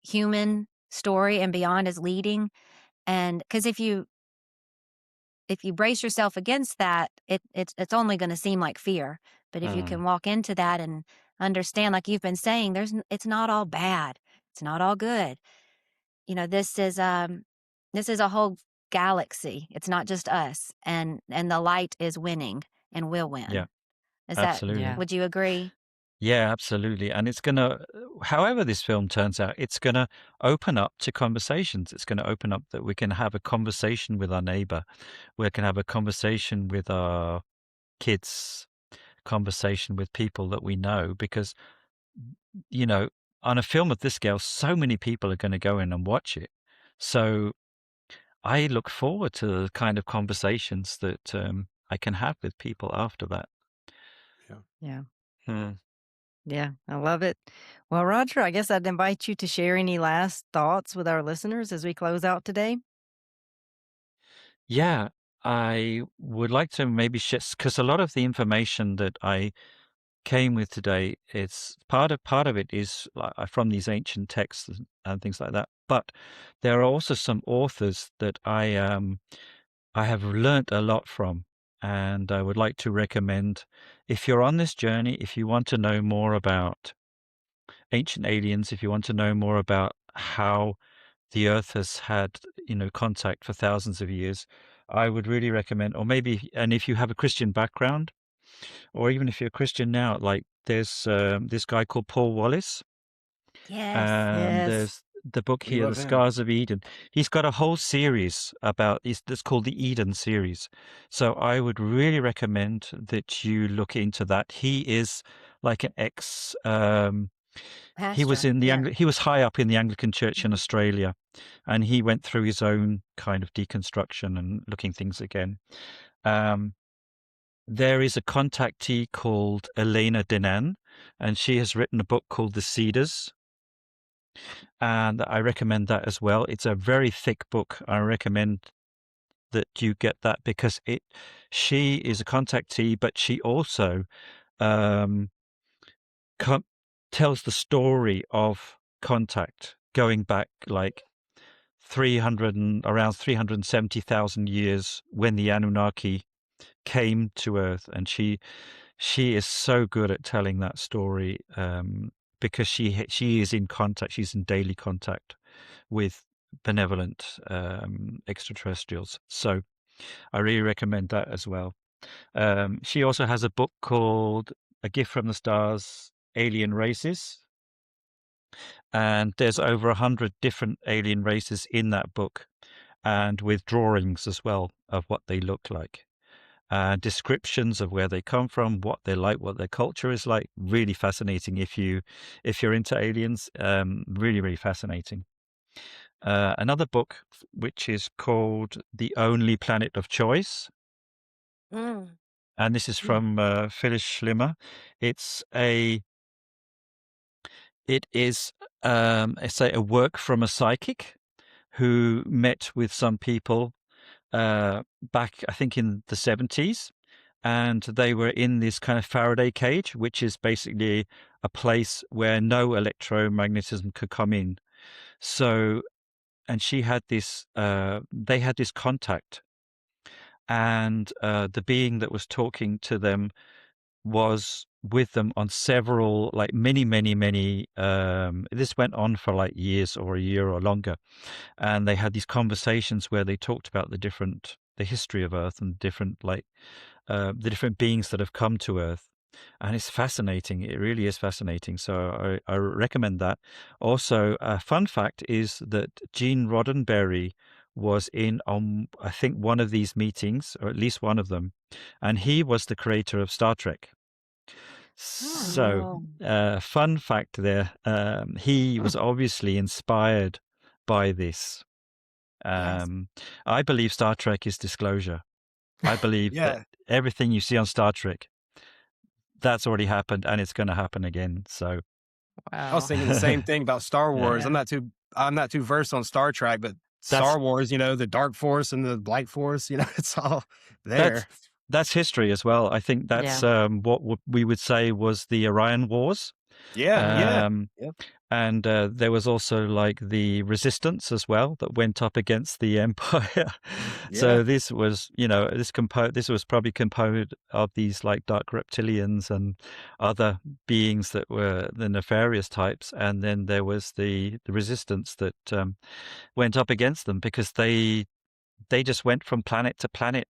human story and beyond is leading. And because if you brace yourself against that, it's only going to seem like fear. But if you can walk into that and understand, like you've been saying, it's not all bad. It's not all good. This is a whole galaxy. It's not just us, and the light is winning and will win. Yeah, Is that? absolutely. Yeah. Would you agree? Yeah, absolutely. And it's going to, however this film turns out, it's going to open up to conversations. It's going to open up that we can have a conversation with our neighbor. We can have a conversation with our kids, conversation with people that we know, because, on a film of this scale, so many people are going to go in and watch it. So I look forward to the kind of conversations that I can have with people after that. Yeah. Hmm. Yeah. I love it. Well, Roger, I guess I'd invite you to share any last thoughts with our listeners as we close out today. Yeah, I would like to maybe share, because a lot of the information that I came with today, it's part of it is from these ancient texts and things like that. But there are also some authors that I have learnt a lot from, and I would like to recommend, if you're on this journey, if you want to know more about ancient aliens, if you want to know more about how the Earth has had, contact for thousands of years, I would really recommend, or maybe, and if you have a Christian background, or even if you're a Christian now, like there's this guy called Paul Wallis, Yes. and Yes. there's the book We here, love The him. Scars of Eden. He's got a whole series it's called the Eden series. So I would really recommend that you look into that. He is like an he was Pastor. in the Yeah. he was high up in the Anglican Church in Australia, and he went through his own kind of deconstruction and looking things again. there is a contactee called Elena Danaan, and she has written a book called The Cedars. And I recommend that as well. It's a very thick book. I recommend that you get that because she is a contactee, but she also um, tells the story of contact going back like around 370,000 years when the Anunnaki came to Earth, and she is so good at telling that story because she is in contact. She's in daily contact with benevolent extraterrestrials. So I really recommend that as well. She also has a book called A Gift from the Stars, Alien Races. And there's over 100 different alien races in that book, and with drawings as well of what they look like. Descriptions of where they come from, what they're like, what their culture is like. Really fascinating if you're into aliens. Really, really fascinating. Another book which is called The Only Planet of Choice, and this is from Phyllis Schlemmer. It is a work from a psychic who met with some people back, I think, in the 70s, and they were in this kind of Faraday cage, which is basically a place where no electromagnetism could come in. So, and she had this, they had this contact, and the being that was talking to them was with them on several, like many, this went on for like years or a year or longer. And they had these conversations where they talked about the history of Earth and the different beings that have come to Earth. And it's fascinating. It really is fascinating. So I recommend that. Also, a fun fact is that Gene Roddenberry was in on, I think, one of these meetings, or at least one of them. And he was the creator of Star Trek. So, fun fact there. He was obviously inspired by this. Yes. I believe Star Trek is disclosure. I believe that everything you see on Star Trek, that's already happened, and it's going to happen again. So, I was thinking the same thing about Star Wars. Yeah. I'm not too versed on Star Trek, but Star Wars, the Dark Force and the Light Force, it's all there. That's history as well. I think that's what we would say was the Orion Wars. Yeah. And there was also like the resistance as well that went up against the Empire. So this was, this was probably composed of these like dark reptilians and other beings that were the nefarious types. And then there was the resistance that went up against them because they just went from planet to planet,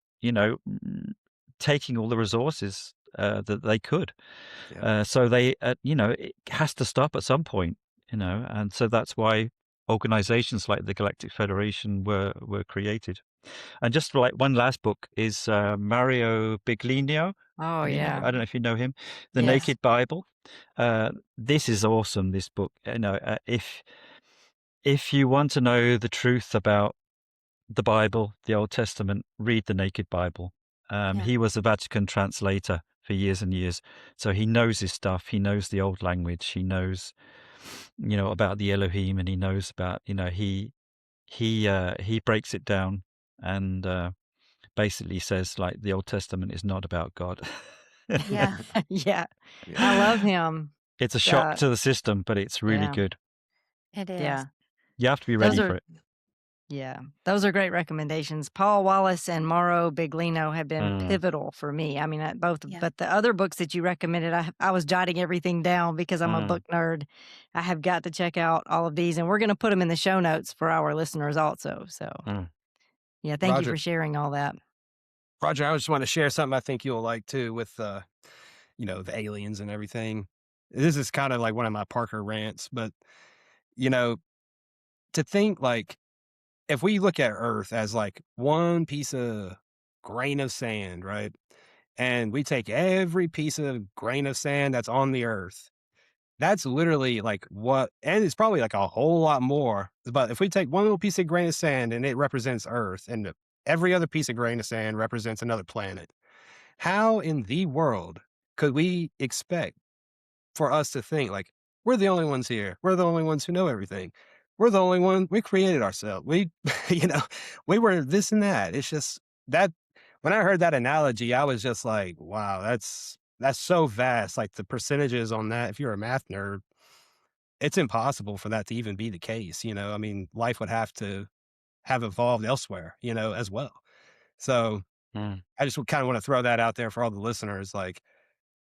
taking all the resources that they could. So they, it has to stop at some point, and so that's why organizations like the Galactic Federation were created. And just like one last book is Mauro Biglino. Oh, yeah. I don't know if you know him. The Naked Bible. This is awesome, this book. If you want to know the truth about the Bible, the Old Testament, read the Naked Bible. He was a Vatican translator for years and years, so he knows his stuff. He knows the old language. He knows, about the Elohim, and he knows about, he breaks it down and basically says like the Old Testament is not about God. Yeah. Yeah. I love him. It's a shock to the system, but it's really good. It is. Yeah. You have to be ready for it. Yeah, those are great recommendations. Paul Wallis and Mauro Biglino have been pivotal for me. I mean, both, but the other books that you recommended, I was jotting everything down because I'm a book nerd. I have got to check out all of these, and we're going to put them in the show notes for our listeners also. So, yeah, thank you for sharing all that. Roger, I just want to share something I think you'll like too with, the aliens and everything. This is kind of like one of my Parker rants, but, to think like, if we look at Earth as like one piece of grain of sand, right? And we take every piece of grain of sand that's on the Earth, that's literally like and it's probably like a whole lot more. But if we take one little piece of grain of sand and it represents Earth, and every other piece of grain of sand represents another planet, How in the world could we expect for us to think like we're the only ones here? We're the only ones who know everything. We're the only one. We created ourselves. We, you know, we were this and that. It's just that when I heard that analogy, I was just like, wow, that's so vast. Like the percentages on that, if you're a math nerd, it's impossible for that to even be the case. I mean, life would have to have evolved elsewhere, as well. So Mm. I just kind of want to throw that out there for all the listeners. Like,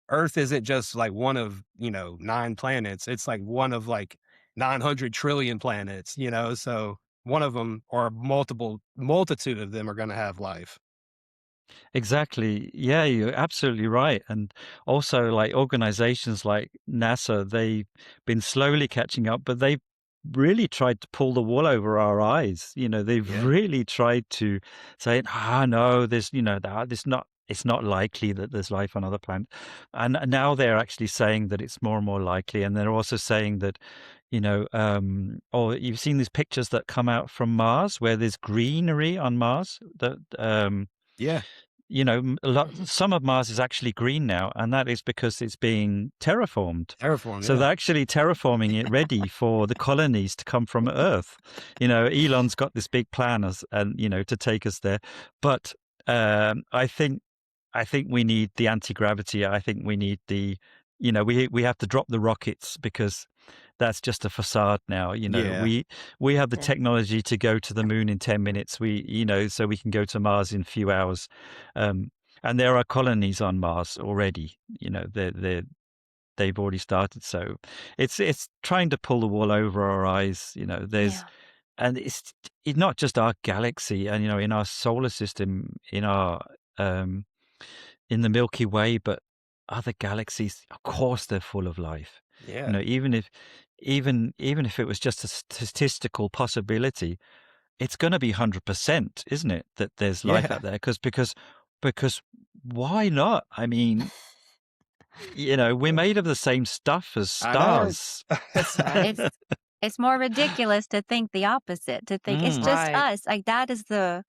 Earth isn't just like one of, 9 planets. It's like one of like 900 trillion planets, so one of them or a multitude of them are going to have life. Exactly. Yeah, you're absolutely right. And also, like organizations like NASA, they've been slowly catching up, but they've really tried to pull the wool over our eyes. They've Yeah. really tried to say, no, it's not likely that there's life on other planets. And now they're actually saying that it's more and more likely. And they're also saying that, or you've seen these pictures that come out from Mars where there's greenery on Mars that, Yeah. some of Mars is actually green now, and that is because it's being terraformed. Terraform. So Yeah. they're actually terraforming it ready for the colonies to come from Earth. Elon's got this big plan to take us there. But I think we need the anti-gravity. I think we need we have to drop the rockets because that's just a facade now. Yeah. We have the Yeah. technology to go to the moon in 10 minutes. So we can go to Mars in a few hours. And there are colonies on Mars already. They've already started. So it's trying to pull the wool over our eyes. And it's not just our galaxy and in our solar system, in the Milky Way, but other galaxies, of course, they're full of life. Yeah. Even if it was just a statistical possibility, it's going to be 100%, isn't it? That there's life Yeah. out there because why not? I mean, we're made of the same stuff as I know. stars. That's right. It's more ridiculous to think the opposite, to think it's just Right. us. Like that's the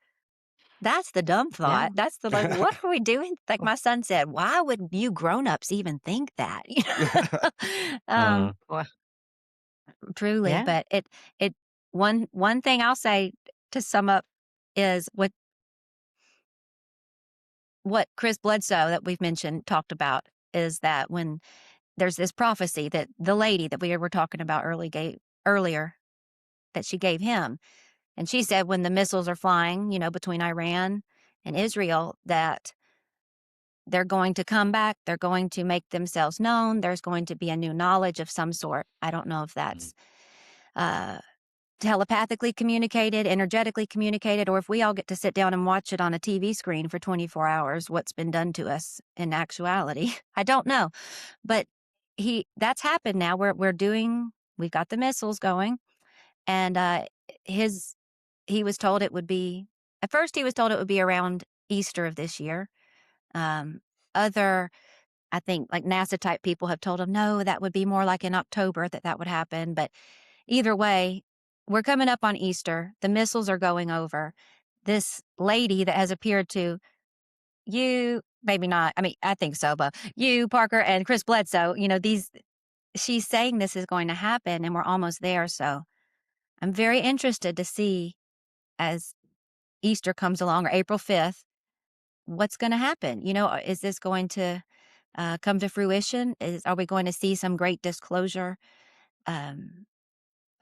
dumb Yeah. thought. That's the like, what are we doing? Like my son said, why would you grown-ups even think that? Well, Truly. yeah. But it one thing I'll say to sum up is what Chris Bledsoe that we've mentioned talked about is that when there's this prophecy that the lady that we were talking about earlier that she gave him. And she said when the missiles are flying, between Iran and Israel, that they're going to come back. They're going to make themselves known. There's going to be a new knowledge of some sort. I don't know if that's telepathically communicated, energetically communicated, or if we all get to sit down and watch it on a TV screen for 24 hours, what's been done to us in actuality. I don't know. But that's happened now. We've got the missiles going. And he was told it would be, at first he was told it would be around Easter of this year. I think like NASA type people have told him, no, that would be more like in October that would happen. But either way, we're coming up on Easter. The missiles are going over. This lady that has appeared to you, maybe not. I mean, I think so, but you, Parker, and Chris Bledsoe, she's saying this is going to happen and we're almost there. So I'm very interested to see as Easter comes along or April 5th, what's going to happen? Is this going to come to fruition? Are we going to see some great disclosure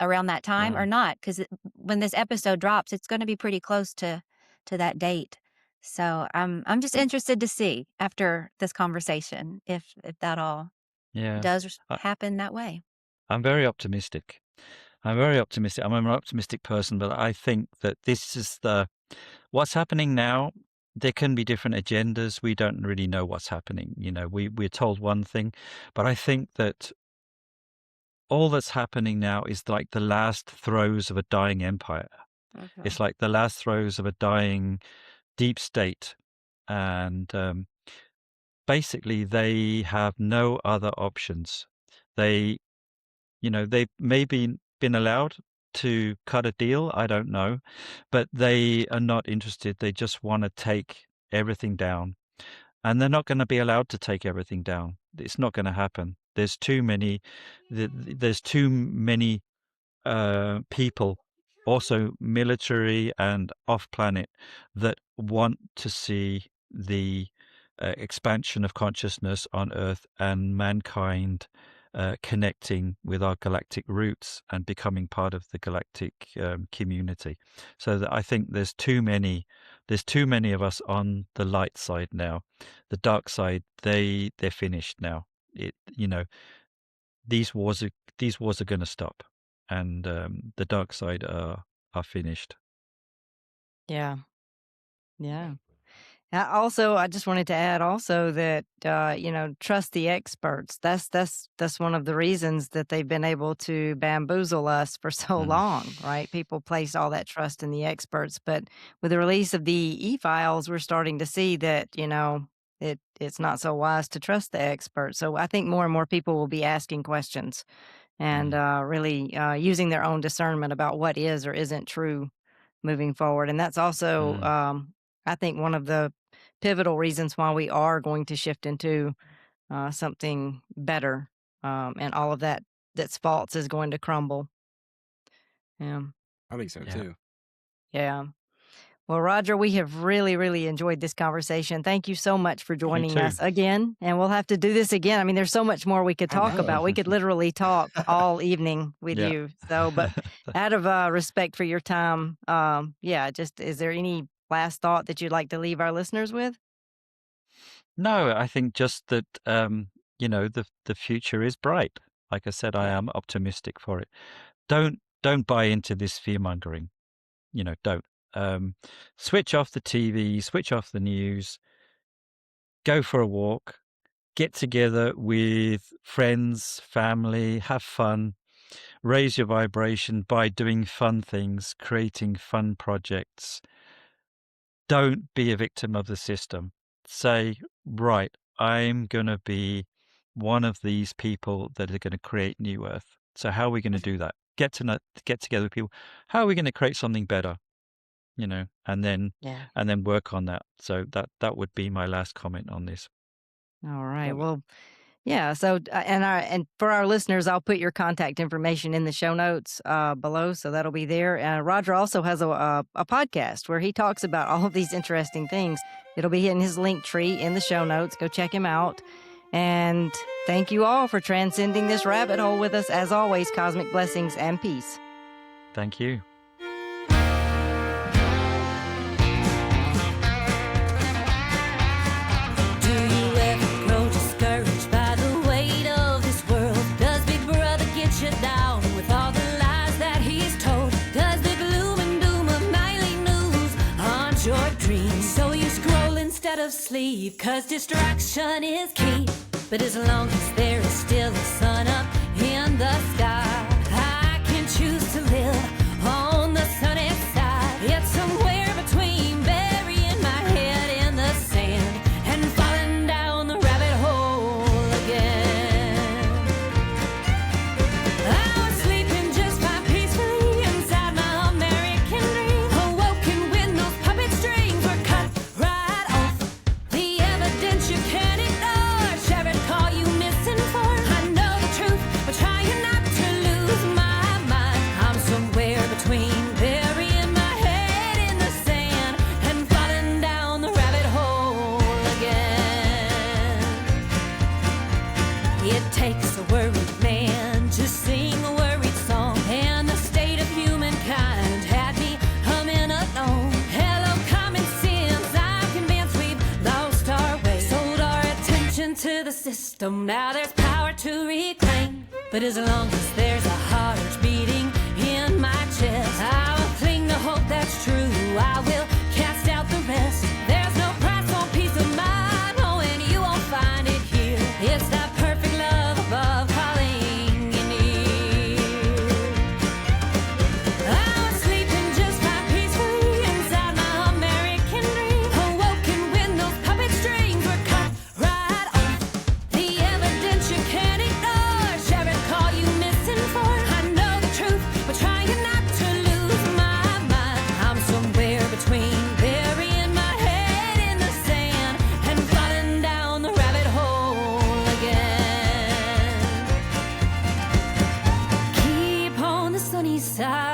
around that time or not? Because when this episode drops, it's going to be pretty close to that date. So I'm just interested to see after this conversation if that all does happen that way. I'm very optimistic. I'm an optimistic person, but I think that this is what's happening now. There can be different agendas. We don't really know what's happening. We're told one thing, but I think that all that's happening now is like the last throes of a dying empire. Okay. It's like the last throes of a dying deep state. And basically, they have no other options. They've maybe been allowed to cut a deal. I don't know. But they are not interested. They just want to take everything down. and they're not going to be allowed to take everything down. It's not going to happen. There's too many. There's too many people, also military and off planet, that want to see the expansion of consciousness on Earth and mankind connecting with our galactic roots and becoming part of the galactic community. So that I think there's too many of us on the light side now. The dark side, they're finished now. These wars are going to stop, and the dark side are finished. Yeah. Yeah. Also, I just wanted to add also that trust the experts. That's one of the reasons that they've been able to bamboozle us for so long, right? People place all that trust in the experts, but with the release of the e-files, we're starting to see that it's not so wise to trust the experts. So I think more and more people will be asking questions and really using their own discernment about what is or isn't true moving forward. And that's also, I think, one of the pivotal reasons why we are going to shift into something better, and all of that's false is going to crumble. Yeah. I think so too. Yeah. Well, Roger, we have really, really enjoyed this conversation. Thank you so much for joining us again. And we'll have to do this again. I mean, there's so much more we could talk about. We could literally talk all evening with you. So, but out of respect for your time, just is there any last thought that you'd like to leave our listeners with? No, I think just that, the future is bright. Like I said, I am optimistic for it. Don't buy into this fear-mongering. Don't. Switch off the TV, switch off the news, go for a walk, get together with friends, family, have fun, raise your vibration by doing fun things, creating fun projects. Don't be a victim of the system. Say, right, I'm going to be one of these people that are going to create New Earth. So how are we going to do that? Get together with people. How are we going to create something better? And then work on that. So that would be my last comment on this. All right. Well, yeah. So, and for our listeners, I'll put your contact information in the show notes below, so that'll be there. Roger also has a podcast where he talks about all of these interesting things. It'll be in his link tree in the show notes. Go check him out. And thank you all for transcending this rabbit hole with us. As always, cosmic blessings and peace. Thank you. Of sleep, 'cause distraction is key. But as long as there is still a sun up in the sky, I can choose to live on the sunny side. It's somewhere between burying my head in the sand and falling down the rabbit hole again. I was sleeping just fine peacefully inside my American dream, awoken when those puppet strings were cut right off. The evidence you can't ignore, share it, call you misinformed. I know the truth, but trying not to lose my mind. I'm somewhere between burying my head in the sand and falling down the rabbit hole again. It takes a worried man to sing a worried song, and the state of humankind had me humming along. Hello, common sense, I'm convinced we've lost our way, sold our attention to the system. Now there's power to reclaim, but as long as there's a heart beating in my chest, I will cling to hope that's true. I will cast out the rest. There's no price on peace of mind, knowing you won't find it here. It's that perfect love above calling you near. I was sleeping just fine peacefully inside my American dream, awoken when those puppet strings were cut right off. The evidence you can't ignore, share it, call you misinformed. side.